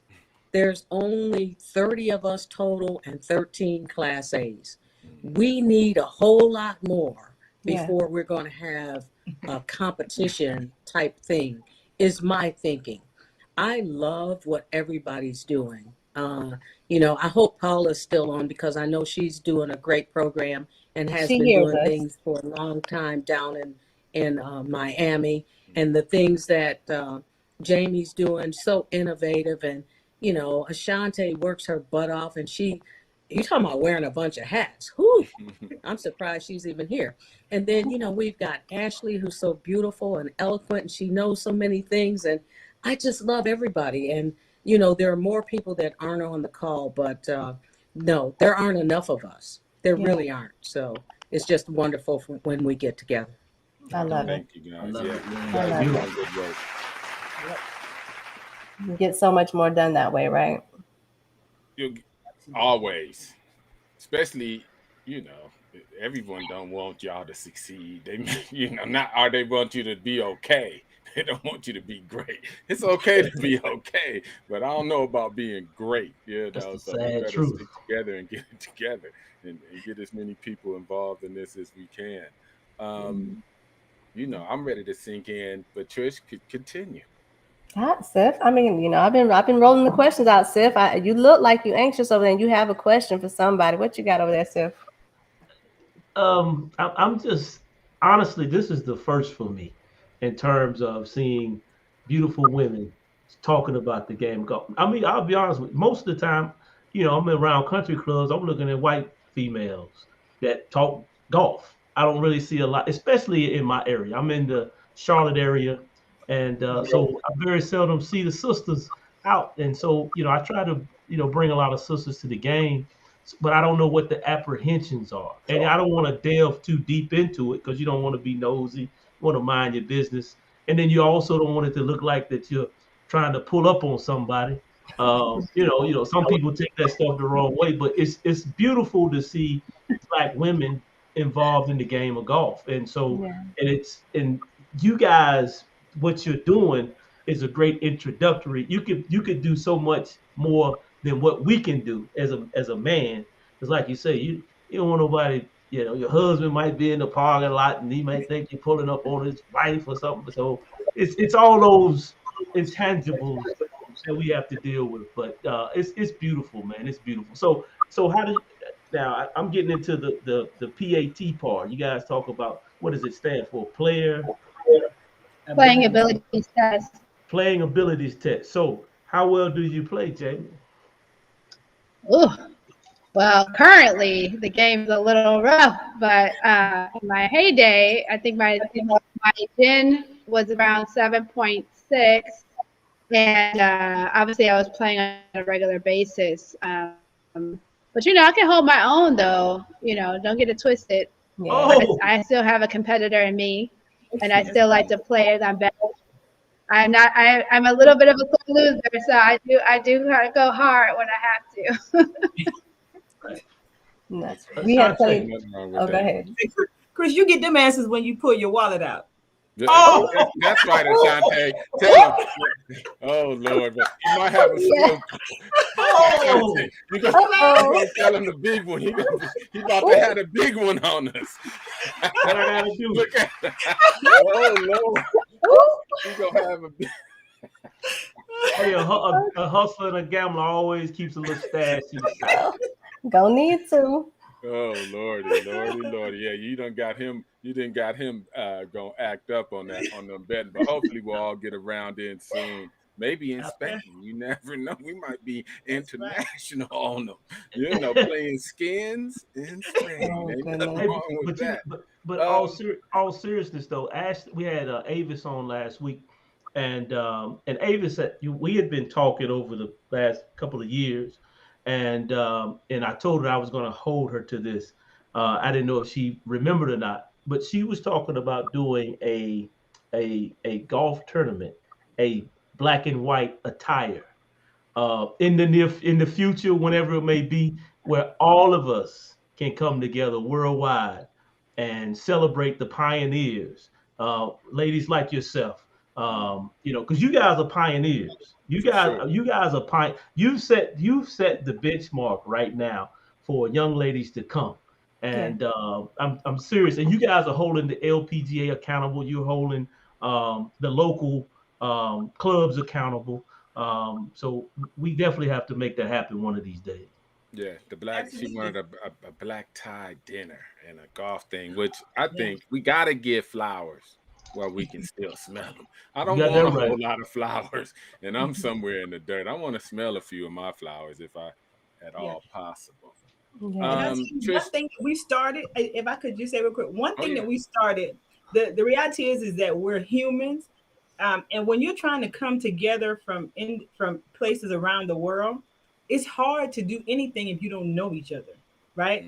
There's only 30 of us total and 13 Class A's. We need a whole lot more before we're going to have a competition type thing, is my thinking. I love what everybody's doing. You know, I hope Paula's still on because I know she's doing a great program and has been doing things for a long time down in Miami. And the things that Jamie's doing, so innovative. And, you know, Ashante works her butt off, and you talking about wearing a bunch of hats. Whew, I'm surprised she's even here. And then, you know, we've got Ashley, who's so beautiful and eloquent, and she knows so many things. And I just love everybody. And, you know, there are more people that aren't on the call, but no, there aren't enough of us. There really aren't. So it's just wonderful when we get together. I love Thank you guys. I love it. You get so much more done that way, right? Always, especially, you know, everyone don't want y'all to succeed. They, you know, they want you to be okay. They don't want you to be great. It's okay to be okay, but I don't know about being great. You know, so we better stick together and get it together and get as many people involved in this as we can. You know, I'm ready to sink in, but Trish could continue. Sif, I mean, you know, I've been rolling the questions out, Sif. You look like you're anxious over there, and you have a question for somebody. What you got over there, Sif? I'm just honestly, this is the first for me in terms of seeing beautiful women talking about the game of golf. I mean, I'll be honest with you, most of the time, you know, I'm around country clubs, I'm looking at white females that talk golf. I don't really see a lot, especially in my area. I'm in the Charlotte area. And so I very seldom see the sisters out. And so, you know, I try to, you know, bring a lot of sisters to the game. but I don't know what the apprehensions are. And I don't want to delve too deep into it because you don't want to be nosy, you want to mind your business. And then you also don't want it to look like that you're trying to pull up on somebody. Some people take that stuff the wrong way, but it's beautiful to see Black women involved in the game of golf. And so, and you guys, what you're doing is a great introductory. You could do so much more than what we can do as a man. Because like you say, you don't want nobody, your husband might be in the parking lot and he might think you're pulling up on his wife or something. So it's all those intangibles that we have to deal with. But it's beautiful, man. It's beautiful. So how do you, now I'm getting into the PAT part. You guys talk about, what does it stand for? Playing abilities test. Playing abilities test. So how well do you play, Jamie? Ooh. Well, currently the game's a little rough, but in my heyday, I think my GIN was around 7.6, and obviously I was playing on a regular basis. But I can hold my own though. Don't get it twisted. Oh. I still have a competitor in me, and I still like to play as I'm better. I'm not. I'm a little bit of a sore loser, so I do go hard when I have to. We have played. Go ahead. Chris, you get them answers when you pull your wallet out. That's right, Ashante. Tell him. Oh Lord, but he might have a skill. You gotta tell him the big one. He about to have a big one on us. What I gotta do? Look at that. Oh Lord. He's gonna have a big. Hey, a hustler and a gambler always keeps a little stash. Gonna need to. Oh Lordy. Yeah, you didn't got him gonna act up on them betting, but hopefully we'll all get around in soon. Maybe in Spain. You never know. We might be international on them. Playing skins in Spain. But all seriousness though, we had Avis on last week, and Avis said we had been talking over the last couple of years. And I told her I was going to hold her to this. I didn't know if she remembered or not, but she was talking about doing a golf tournament, a black and white attire in the future, whenever it may be, where all of us can come together worldwide and celebrate the pioneers, ladies like yourself. Because you guys are pioneers. You guys are You've set the benchmark right now for young ladies to come. And I'm serious. And you guys are holding the LPGA accountable. You're holding the local clubs accountable. So we definitely have to make that happen one of these days. Yeah, she wanted a black tie dinner and a golf thing, which I think we gotta give flowers. Well, we can still smell them. I don't want a whole lot of flowers, and I'm somewhere in the dirt. I want to smell a few of my flowers if I at all possible. One thing that we started, if I could just say real quick, one thing that we started, the reality is that we're humans, and when you're trying to come together from places around the world, it's hard to do anything if you don't know each other, right?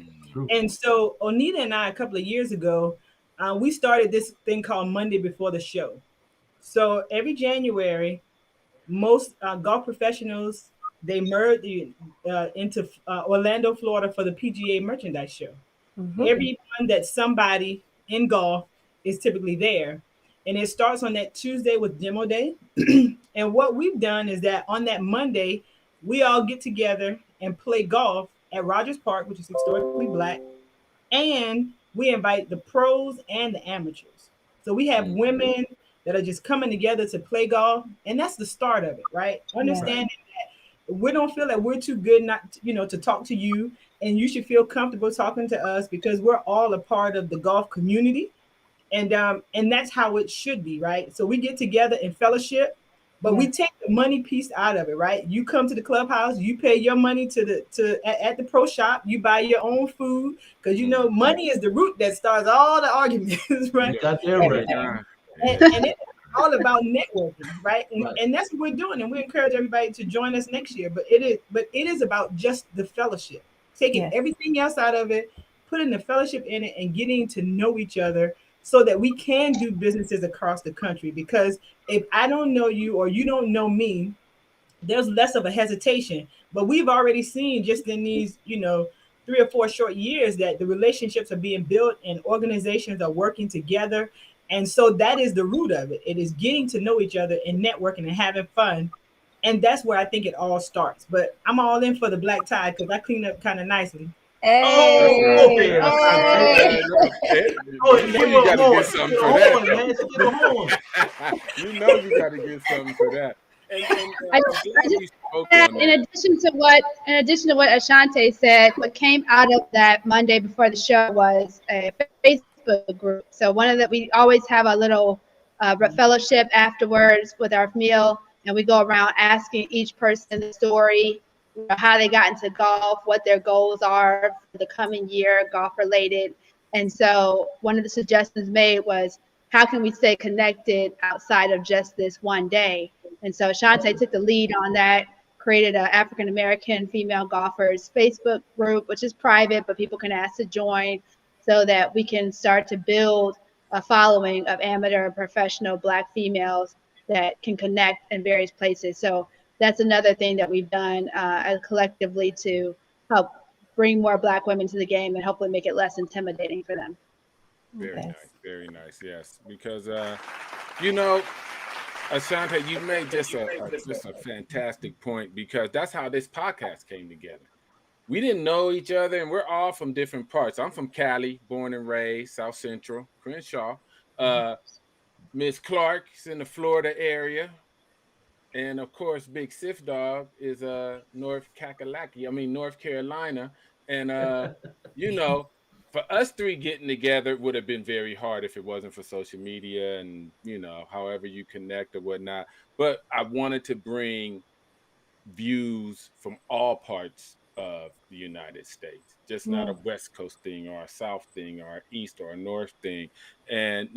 And so Onita and I, a couple of years ago, we started this thing called Monday Before the Show. So every January, most golf professionals, they merge into Orlando, Florida for the PGA Merchandise Show. Everyone that's somebody in golf is typically there. And it starts on that Tuesday with demo day. And what we've done is that on that Monday, we all get together and play golf at Rogers Park, which is historically black. And we invite the pros and the amateurs. So we have women that are just coming together to play golf. And that's the start of it, right? Understanding that we don't feel that we're too good not to talk to you. And you should feel comfortable talking to us because we're all a part of the golf community. And that's how it should be, right? So we get together in fellowship, but we take the money piece out of it, right? You come to the clubhouse, you pay your money at the pro shop, you buy your own food, because money is the root that starts all the arguments, right? You got that right. And it's all about networking, right? And that's what we're doing, and we encourage everybody to join us next year. But it is about just the fellowship. taking everything else out of it, putting the fellowship in it, and getting to know each other so that we can do businesses across the country. Because if I don't know you or you don't know me, there's less of a hesitation. But we've already seen just in these, 3 or 4 short years that the relationships are being built and organizations are working together. And so that is the root of it. It is getting to know each other and networking and having fun. And that's where I think it all starts. But I'm all in for the black tie because I cleaned up kind of nicely. Hey, You know you got to get something for that. You know you got to get something for that. And in addition to what Ashante said, what came out of that Monday before the show was a Facebook group. So we always have a little fellowship afterwards with our meal, and we go around asking each person the story, how they got into golf, what their goals are for the coming year, golf related. And so one of the suggestions made was, how can we stay connected outside of just this one day? And so Ashante took the lead on that, created an African American female golfers Facebook group, which is private, but people can ask to join so that we can start to build a following of amateur and professional Black females that can connect in various places. So that's another thing that we've done collectively to help bring more Black women to the game and hopefully make it less intimidating for them. Very nice. Yes, because Ashante, you made just a fantastic point, because that's how this podcast came together. We didn't know each other, and we're all from different parts. I'm from Cali, born and raised, South Central, Crenshaw. Miss Clark's in the Florida area. And of course, Big Sif Dog is North Carolina. And for us three getting together would have been very hard if it wasn't for social media and however you connect or whatnot. But I wanted to bring views from all parts of the United States, just not a West Coast thing or a South thing or an East or a North thing. And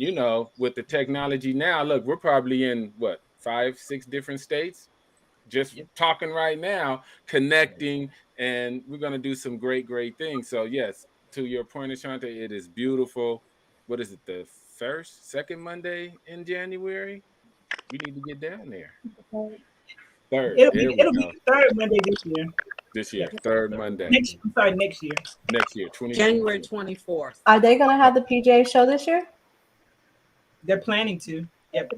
with the technology now, look, we're probably in 5-6 different states just talking right now, connecting, and we're going to do some great things. So yes, to your point, Ashante, it is beautiful. What is it, the second Monday in January? We need to get down there. Third. It'll be the third Monday this year. Third Monday. Next year. Next year, January 24th. Are they going to have the PGA show this year? They're planning to. Yep.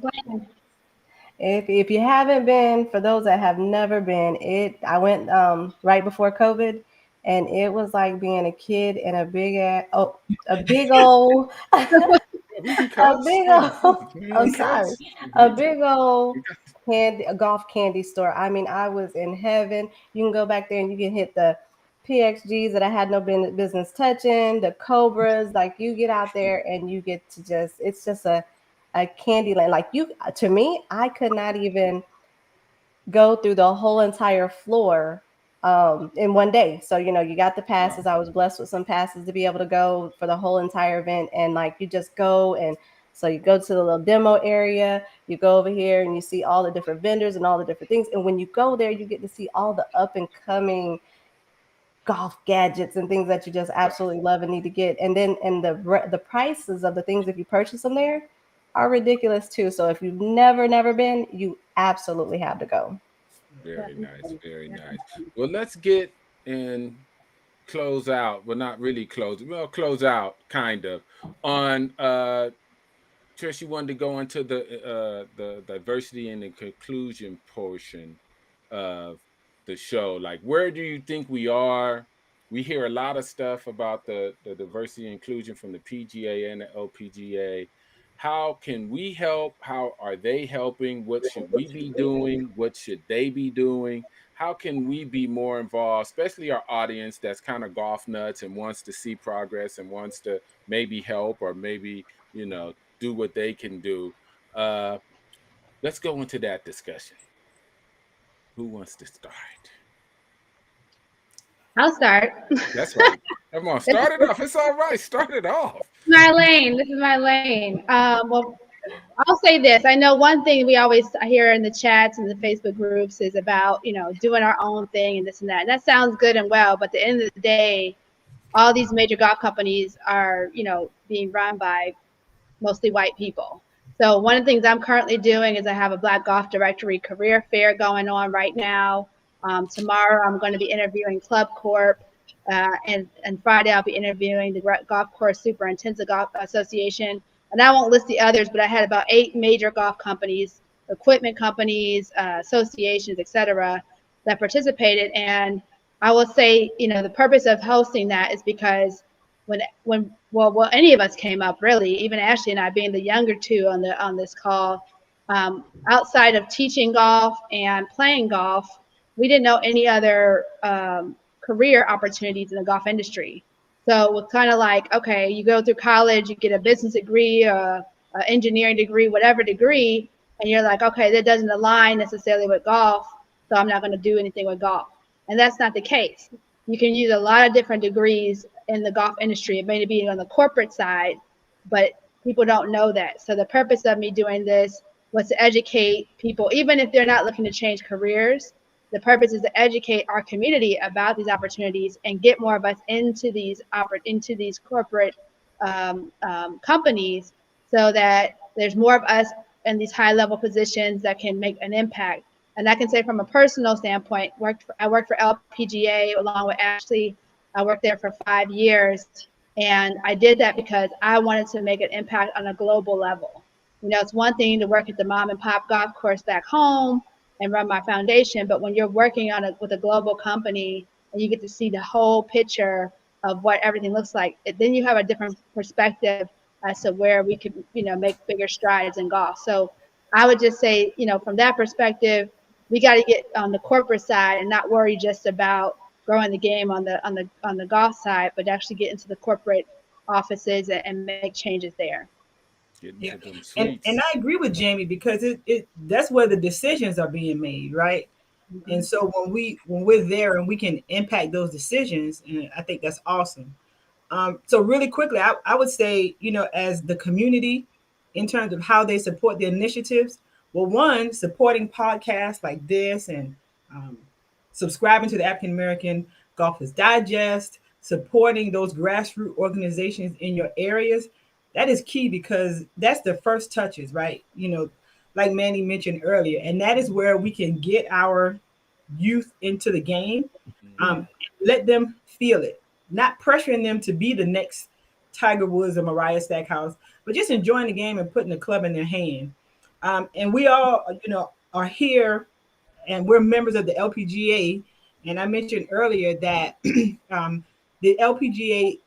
If you haven't been, for those that have never been, I went right before COVID, and it was like being a kid in a big old golf candy store. I mean, I was in heaven. You can go back there and you can hit the PXGs that I had no business touching, the Cobras. Like, you get out there and you get to it's just a candy land. Like, to me, I could not even go through the whole entire floor in one day. So, you got the passes. I was blessed with some passes to be able to go for the whole entire event. And like, you just go, and so you go to the little demo area, you go over here and you see all the different vendors and all the different things. And when you go there, you get to see all the up and coming golf gadgets and things that you just absolutely love and need to get. And then, the prices of the things, if you purchase them there, are ridiculous too. So if you've never been, you absolutely have to go. Very nice. Well, let's get and close out. Well, not really close. Well, close out kind of on Trish. You wanted to go into the diversity and the conclusion portion of the show. Like, where do you think we are? We hear a lot of stuff about the diversity and inclusion from the PGA and the LPGA. How can we help? How are they helping? What should we be doing? What should they be doing? How can we be more involved, especially our audience that's kind of golf nuts and wants to see progress and wants to maybe help or maybe, do what they can do? Let's go into that discussion. Who wants to start? I'll start. That's right. Come on, start it off. It's all right. Start it off. This is my lane. Well, I'll say this. I know one thing we always hear in the chats and the Facebook groups is about, doing our own thing and this and that. And that sounds good and well, but at the end of the day, all these major golf companies are, being run by mostly white people. So one of the things I'm currently doing is I have a Black Golf Directory career fair going on right now. Tomorrow I'm going to be interviewing Club Corp. And Friday I'll be interviewing the Golf Course Superintendents Golf Association. And I won't list the others, but I had about 8 major golf companies, equipment companies, associations, etc., that participated. And I will say, the purpose of hosting that is because when any of us came up, really, even Ashley and I being the younger two on this call, outside of teaching golf and playing golf, we didn't know any other career opportunities in the golf industry. So it was kind of like, okay, you go through college, you get a business degree, an engineering degree, whatever degree, and you're like, okay, that doesn't align necessarily with golf, so I'm not going to do anything with golf. And that's not the case. You can use a lot of different degrees in the golf industry. It may be on the corporate side, but people don't know that. So the purpose of me doing this was to educate people, even if they're not looking to change careers. The purpose is to educate our community about these opportunities and get more of us into these corporate companies, so that there's more of us in these high-level positions that can make an impact. And I can say from a personal standpoint, I worked for LPGA along with Ashley. I worked there for 5 years, and I did that because I wanted to make an impact on a global level. It's one thing to work at the mom and pop golf course back home and run my foundation, but when you're working with a global company and you get to see the whole picture of what everything looks like, then you have a different perspective as to where we could, make bigger strides in golf. So I would just say, from that perspective, we got to get on the corporate side and not worry just about growing the game on the golf side, but actually get into the corporate offices and make changes there. Yeah. And I agree with Jamie, because that's where the decisions are being made, right? Mm-hmm. And so when we're there and we can impact those decisions, and I think that's awesome. So really quickly, I would say, as the community, in terms of how they support the initiatives, well, one, supporting podcasts like this and subscribing to the African American Golfers Digest, supporting those grassroots organizations in your areas. That is key, because that's the first touches, right? Like Manny mentioned earlier, and that is where we can get our youth into the game, let them feel it, not pressuring them to be the next Tiger Woods or Mariah Stackhouse, but just enjoying the game and putting the club in their hand. And we all, are here, and we're members of the LPGA. And I mentioned earlier that the LPGA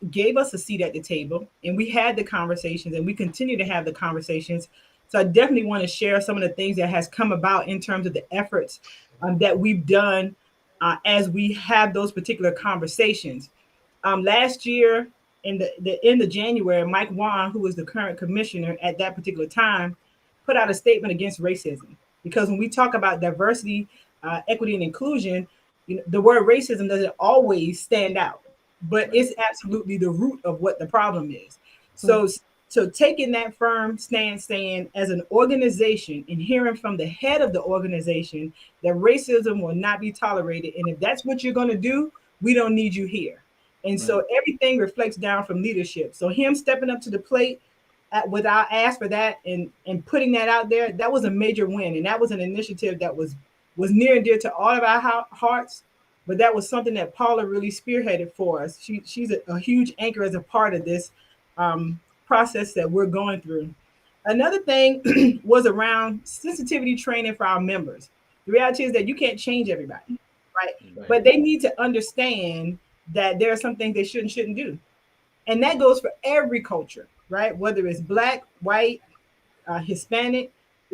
gave us a seat at the table, and we had the conversations, and we continue to have the conversations. So I definitely want to share some of the things that has come about in terms of the efforts that we've done as we have those particular conversations. Last year, in the end of January, Mike Wan, who was the current commissioner at that particular time, put out a statement against racism. Because when we talk about diversity, equity, and inclusion, the word racism doesn't always stand out, but it's absolutely the root of what the problem is. So taking that firm stance, saying as an organization and hearing from the head of the organization that racism will not be tolerated, and if that's what you're going to do, we don't need you here. And so everything reflects down from leadership. So him stepping up to the plate without ask for that and putting that out there, that was a major win. And that was an initiative that was near and dear to all of our hearts. But that was something that Paula really spearheaded for us. She's a huge anchor as a part of this process that we're going through. Another thing was around sensitivity training for our members. The reality is that you can't change everybody, right? But they need to understand that there are some things they shouldn't do. And that goes for every culture, right? Whether it's Black, white, Hispanic,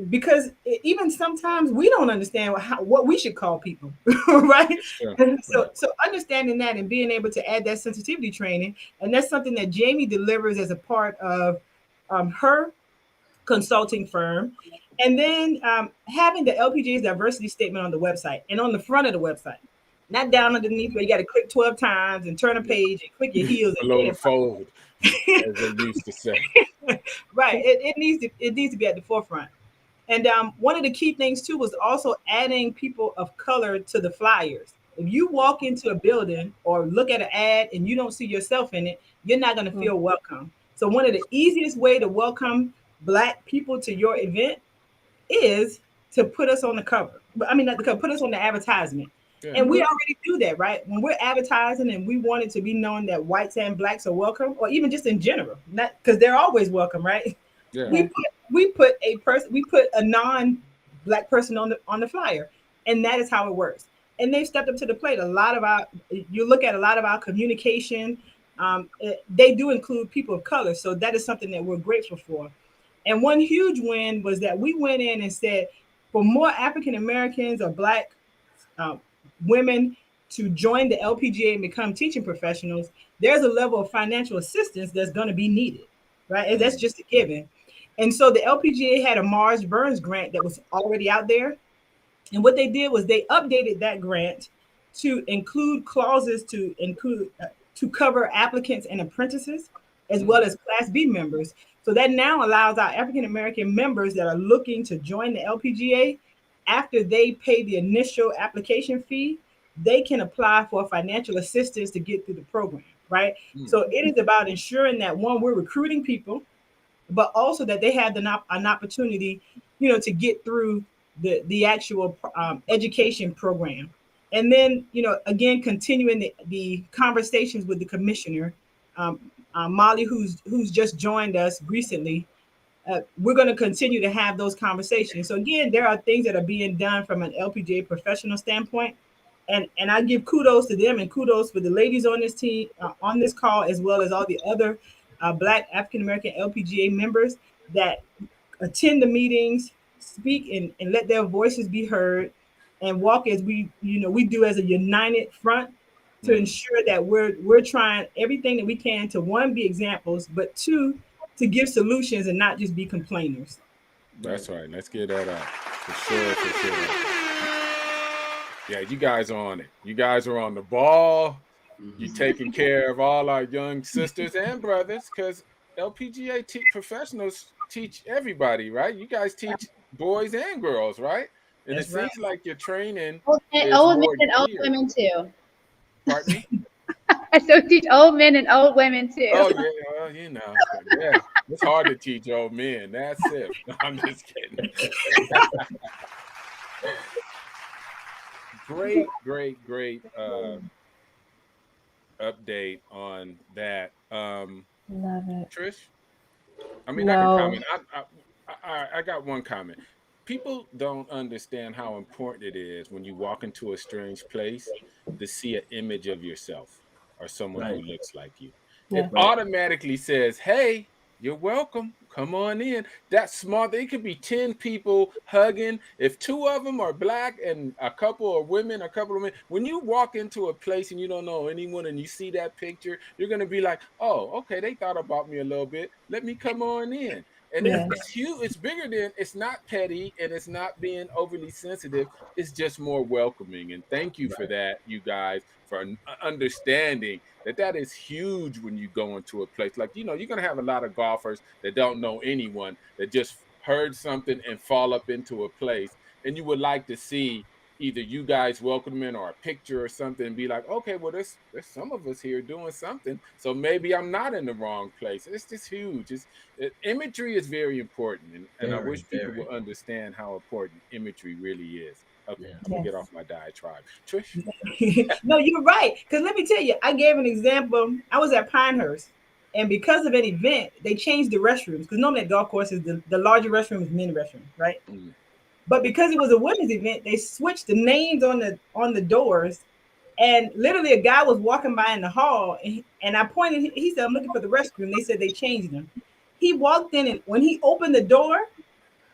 because even sometimes we don't understand what we should call people, right? Sure. And so understanding that and being able to add that sensitivity training, and that's something that Jamie delivers as a part of her consulting firm. And then having the LPGA's diversity statement on the website and on the front of the website, not down underneath where you got to click 12 times and turn a page and click your heels. Below the fold, as they used to say. Right. It needs to be at the forefront. And one of the key things too was also adding people of color to the flyers. If you walk into a building or look at an ad and you don't see yourself in it, you're not going to feel welcome. So one of the easiest way to welcome Black people to your event is to put us on the cover. I mean, not the cover, put us on the advertisement. Yeah. And we already do that, right? When we're advertising and we want it to be known that whites and Blacks are welcome, or even just in general, not because they're always welcome, right? Yeah. We put a non-Black person on the flyer, and that is how it works. And they've stepped up to the plate. You look at a lot of our communication, they do include people of color, so that is something that we're grateful for. And one huge win was that we went in and said, for more African Americans or Black women to join the LPGA and become teaching professionals, there's a level of financial assistance that's going to be needed, right? And that's just a given. And so the LPGA had a Mars Burns grant that was already out there. And what they did was they updated that grant to include clauses to cover applicants and apprentices, as well as Class B members. So that now allows our African American members that are looking to join the LPGA, after they pay the initial application fee, they can apply for financial assistance to get through the program, right? So it is about ensuring that, one, we're recruiting people, but also that they have an opportunity, to get through the actual education program. And then, again, continuing the conversations with the commissioner, Molly, who's just joined us recently. We're going to continue to have those conversations. So again, there are things that are being done from an LPGA professional standpoint, and I give kudos to them and kudos for the ladies on this team, on this call, as well as all the other Black African American LPGA members that attend the meetings, speak and let their voices be heard, and walk as we do as a united front to ensure that we're trying everything that we can to, one, be examples, but two, to give solutions and not just be complainers. That's right. Let's get that out. For sure. Yeah, you guys are on it. You guys are on the ball. You're taking care of all our young sisters and brothers, because LPGA professionals teach everybody, right? You guys teach boys and girls, right? And it seems like your training old men and old women too. Pardon me? I still teach old men and old women too. Oh yeah, well, yeah. It's hard to teach old men. That's it. No, I'm just kidding. Great update on that. Love it. Trish? I mean, I can comment. I got one comment. People don't understand how important it is when you walk into a strange place to see an image of yourself or someone who looks like you. It automatically says, hey, you're welcome. Come on in. That's small. They could be 10 people hugging. If 2 of them are Black and a couple are women, when you walk into a place and you don't know anyone and you see that picture, you're going to be like, oh, okay, they thought about me a little bit. Let me come on in. And it's huge. It's bigger than, it's not petty and it's not being overly sensitive. It's just more welcoming. And thank you for that, you guys, for understanding that is huge when you go into a place. Like, you're going to have a lot of golfers that don't know anyone, that just heard something and fall up into a place. And you would like to see either you guys welcome them or a picture or something and be like, okay, well, there's some of us here doing something. So maybe I'm not in the wrong place. It's just huge. Imagery is very important. And I wish people would understand how important imagery really is. Okay, I'm going to get off my diatribe. Trish? No, you're right. Because let me tell you, I gave an example. I was at Pinehurst, and because of an event, they changed the restrooms. Because normally at golf courses, the larger restroom is men's restroom, right? But because it was a women's event, they switched the names on the doors. And literally a guy was walking by in the hall, and I pointed, he said, I'm looking for the restroom. They said they changed them. He walked in, and when he opened the door,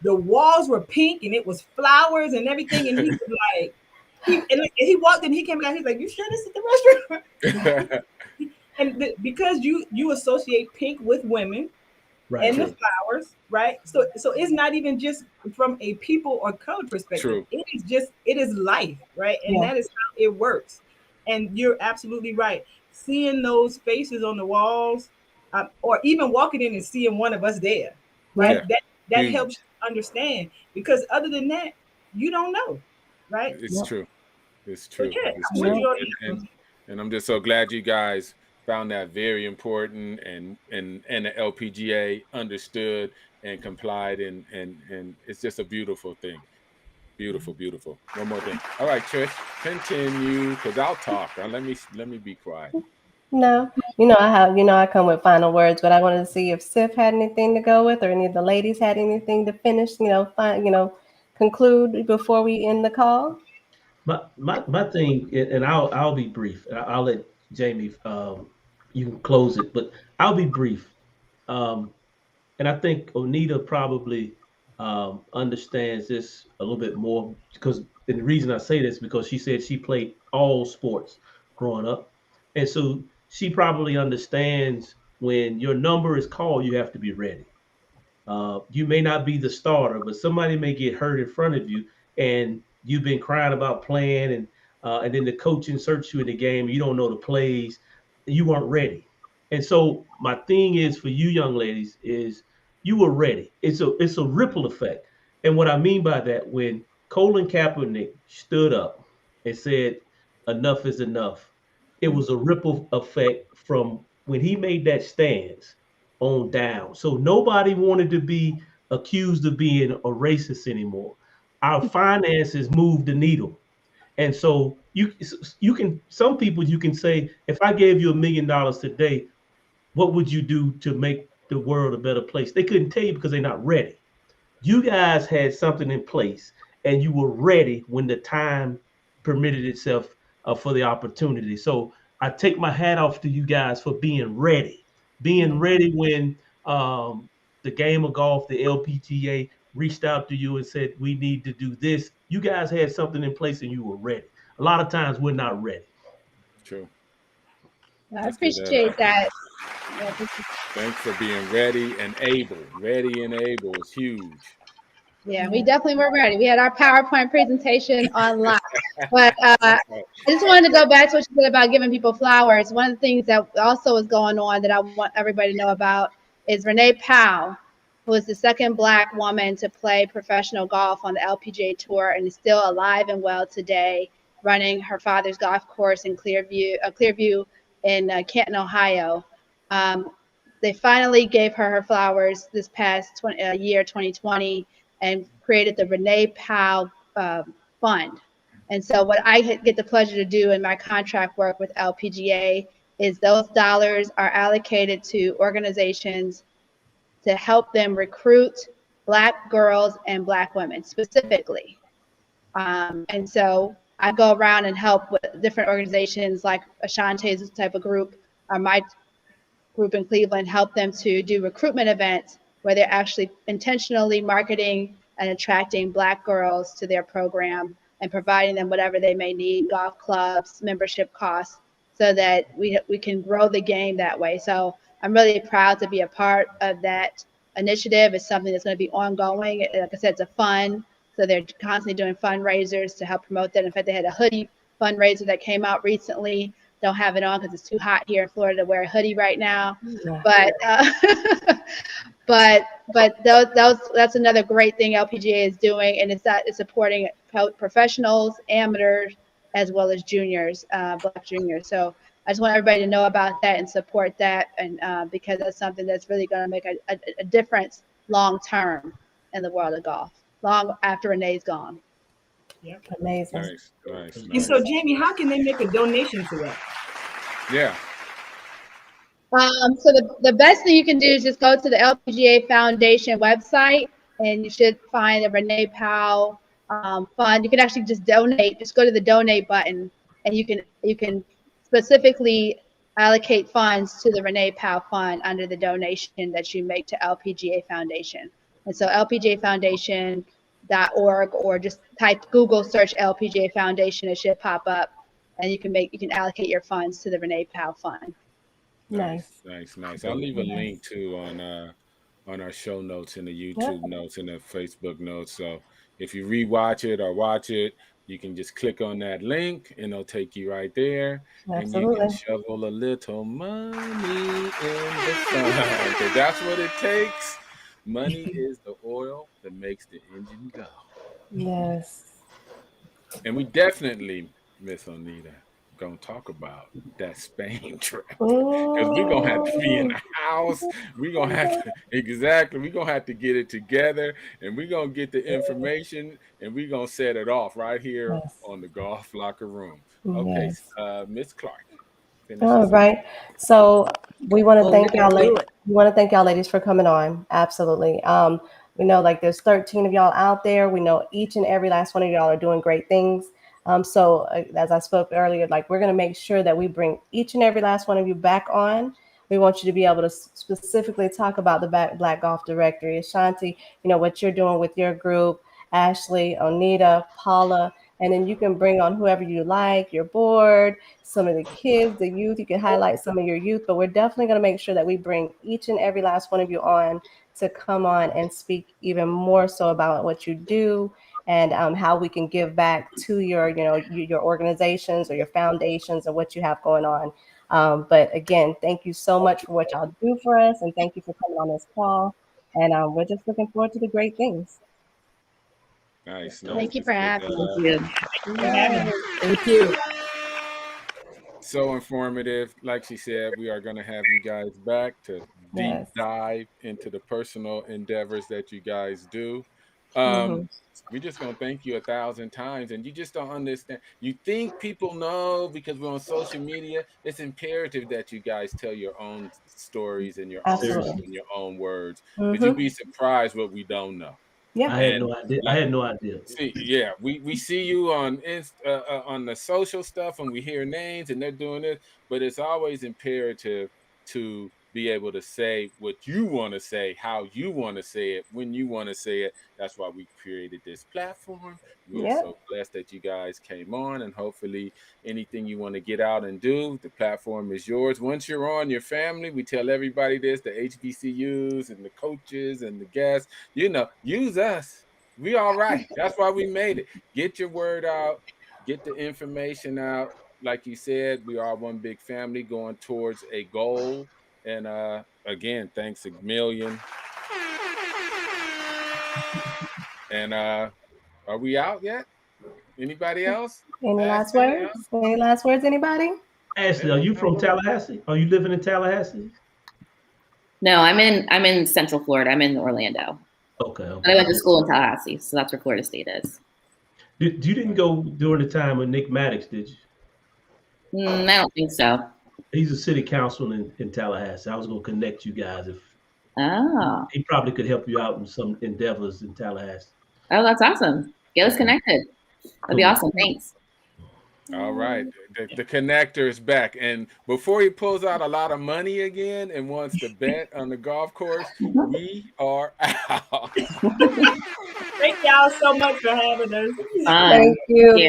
the walls were pink and it was flowers and everything. And he was like, he walked in, he came out, he's like, you sure this is the restroom? And because you associate pink with women, and the flowers, right? So it's not even just from a people or color perspective. It is life, right? And that is how it works. And you're absolutely right. Seeing those faces on the walls, or even walking in and seeing one of us there, right? Yeah. That helps you understand, because other than that, you don't know, right? It's true. It's true. Yeah, It's I'm true. with you on this. And I'm just so glad you guys found that very important, and the LPGA understood and complied, and it's just a beautiful thing. Beautiful, beautiful. One more thing. All right, Trish, continue, because I'll talk. Let me be quiet. No, I come with final words, but I wanted to see if Sif had anything to go with, or any of the ladies had anything to finish, conclude before we end the call. My thing, and I'll be brief. I'll let Jamie you can close it, but I'll be brief. And I think Onita probably understands this a little bit more, because and the reason I say this, because she said she played all sports growing up, and so she probably understands when your number is called, you have to be ready. You may not be the starter, but somebody may get hurt in front of you, and you've been crying about playing, and then the coach inserts you in the game. You don't know the plays, you weren't ready. And so my thing is for you young ladies is you were ready. It's a ripple effect. And what I mean by that, when Colin Kaepernick stood up and said enough is enough, it was a ripple effect from when he made that stance on down. So nobody wanted to be accused of being a racist anymore. Our finances moved the needle. And so you can, some people you can say, if I gave you $1 million today, what would you do to make the world a better place? They couldn't tell you because they're not ready. You guys had something in place, and you were ready when the time permitted itself for the opportunity. So I take my hat off to you guys for being ready when the game of golf, the LPGA, reached out to you and said, we need to do this. You guys had something in place and you were ready. A lot of times we're not ready. True. I appreciate that. Thanks for being ready and able. Ready and able is huge. Yeah, we definitely were ready. We had our PowerPoint presentation online. But I just wanted to go back to what you said about giving people flowers. One of the things that also is going on that I want everybody to know about is Renee Powell, who is the second Black woman to play professional golf on the LPGA Tour and is still alive and well today, running her father's golf course in Clearview in Canton, Ohio. They finally gave her flowers this past year, 2020, and created the Renee Powell Fund. And so what I get the pleasure to do in my contract work with LPGA is those dollars are allocated to organizations to help them recruit Black girls and Black women specifically. And so I go around and help with different organizations like Ashante's type of group, or my group in Cleveland, help them to do recruitment events where they're actually intentionally marketing and attracting Black girls to their program and providing them whatever they may need, golf clubs, membership costs, so that we can grow the game that way. So I'm really proud to be a part of that initiative. It's something that's going to be ongoing. Like I said, it's a fund, so they're constantly doing fundraisers to help promote that. In fact, they had a hoodie fundraiser that came out recently. Don't have it on because it's too hot here in Florida to wear a hoodie right now. But that's another great thing LPGA is doing, and it's supporting professionals, amateurs, as well as juniors, Black juniors. So I just want everybody to know about that and support that, and because that's something that's really going to make a difference long term in the world of golf, long after Renee's gone. Yep. Amazing. Nice. And so, Jamie, how can they make a donation to that? Yeah. So the best thing you can do is just go to the LPGA Foundation website, and you should find the Renee Powell Fund. You can actually just donate. Just go to the donate button, and you can specifically allocate funds to the Renee Powell Fund under the donation that you make to LPGA Foundation. And so LPGA Foundation.org, or just Google search LPGA Foundation, it should pop up, and you can allocate your funds to the Renee Powell Fund. Nice. I'll leave a link too on our show notes and the YouTube notes and the Facebook notes. So if you rewatch it or watch it, You can just click on that link and it'll take you right there. Absolutely. And you can shovel a little money in the sun. Because that's what it takes. Money is the oil that makes the engine go. Yes. And we definitely, Miss Onita, gonna talk about that Spain trip. Because we're gonna have to be in the house. We're gonna have to we're gonna have to get it together, and we're gonna get the information, and we're gonna set it off right here on the Golf Locker Room. Okay, Yes. Miss Clark. All right. So we want to thank y'all, let's do ladies. it. We want to thank y'all, ladies, for coming on. Absolutely. We know like there's 13 of y'all out there. We know each and every last one of y'all are doing great things. So as I spoke earlier, like we're going to make sure that we bring each and every last one of you back on. We want you to be able to specifically talk about the Black Golf Directory. Ashanti, you know, what you're doing with your group, Ashley, Onita, Paula, and then you can bring on whoever you like, your board, some of the kids, the youth. You can highlight some of your youth, but we're definitely going to make sure that we bring each and every last one of you on to come on and speak even more so about what you do and how we can give back to your, you know, your organizations or your foundations or what you have going on. But again, thank you so much for what y'all do for us, and thank you for coming on this call. And we're just looking forward to the great things. Nice. Thank you for having me. Thank you. So informative. Like she said, we are going to have you guys back to deep dive into the personal endeavors that you guys do. We're just going to thank you 1,000 times, and you just don't understand. You think people know because we're on social media. It's imperative that you guys tell your own stories and your own words, because you'd be surprised what we don't know. Yeah, I had no idea. I had no idea. See, yeah, we see you on on the social stuff, and we hear names, and they're doing it. But it's always imperative to be able to say what you want to say, how you want to say it, when you want to say it. That's why we created this platform. We are so blessed that you guys came on, and hopefully anything you want to get out and do, the platform is yours. Once you're on, your family, we tell everybody this, the HBCUs and the coaches and the guests, you know, use us. We all right. That's why we made it. Get your word out, get the information out. Like you said, we are one big family going towards a goal. And again, thanks a million. And are we out yet? Anybody else? Any last words? Any last words, anybody? Ashley, are you from Tallahassee? Are you living in Tallahassee? No, I'm in Central Florida. I'm in Orlando. Okay. But I went to school in Tallahassee, so that's where Florida State is. You didn't go during the time with Nick Maddox, did you? I don't think so. He's a city councilman in Tallahassee. I was going to connect you guys if he probably could help you out in some endeavors in Tallahassee. Oh, that's awesome. Get us connected. That'd be awesome. Thanks. All right. The connector is back. And before he pulls out a lot of money again and wants to bet on the golf course, we are out. Thank y'all so much for having us. Thank you.